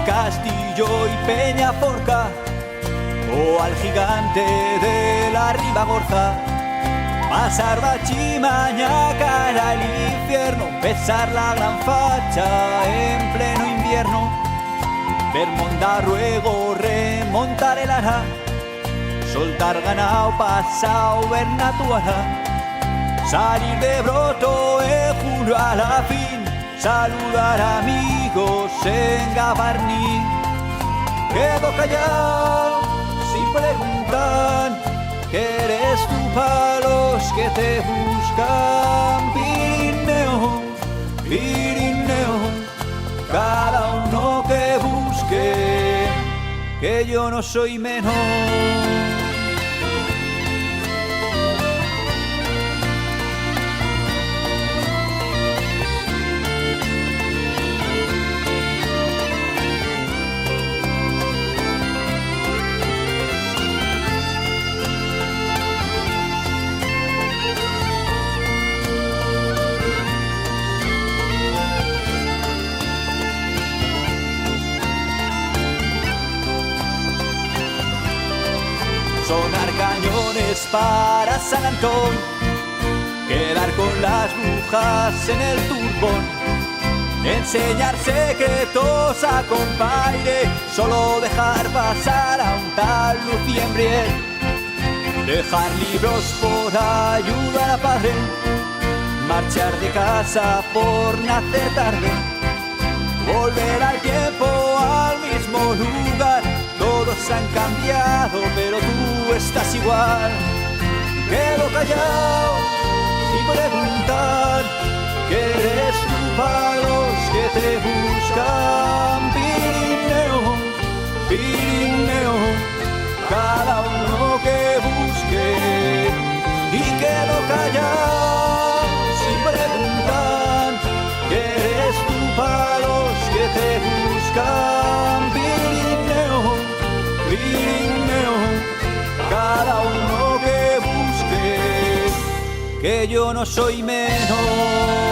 Castillo y Peñaforca, o al gigante de la Ribagorza, pasar Bachimaña, cara al infierno, besar la gran facha en pleno invierno, ver Mondarruego, remontar el Ara, soltar ganao, pasao, ver Natuara, salir de Broto en julio a la fin, saludar amigos en Gavarní. Quedo callado si preguntan que eres tú pa' los que te buscan. Pirineo, Pirineo, cada uno que busque, que yo no soy menor. para San Antón, quedar con las brujas en el turbón, enseñar secretos a compaire, solo dejar pasar a un tal Luciembriel, dejar libros por ayudar a padre, marchar de casa por nacer tarde, volver al tiempo al mismo lugar. Todos han cambiado, pero tú estás igual. Quedo callado sin preguntar, que eres tú para los que te buscan. Pirineo, Pirineo, cada uno que busque. Y quedo callado sin preguntar, que eres tú para los que te buscan. Pirineo, Pirineo, cada uno que busque, que yo no soy menos.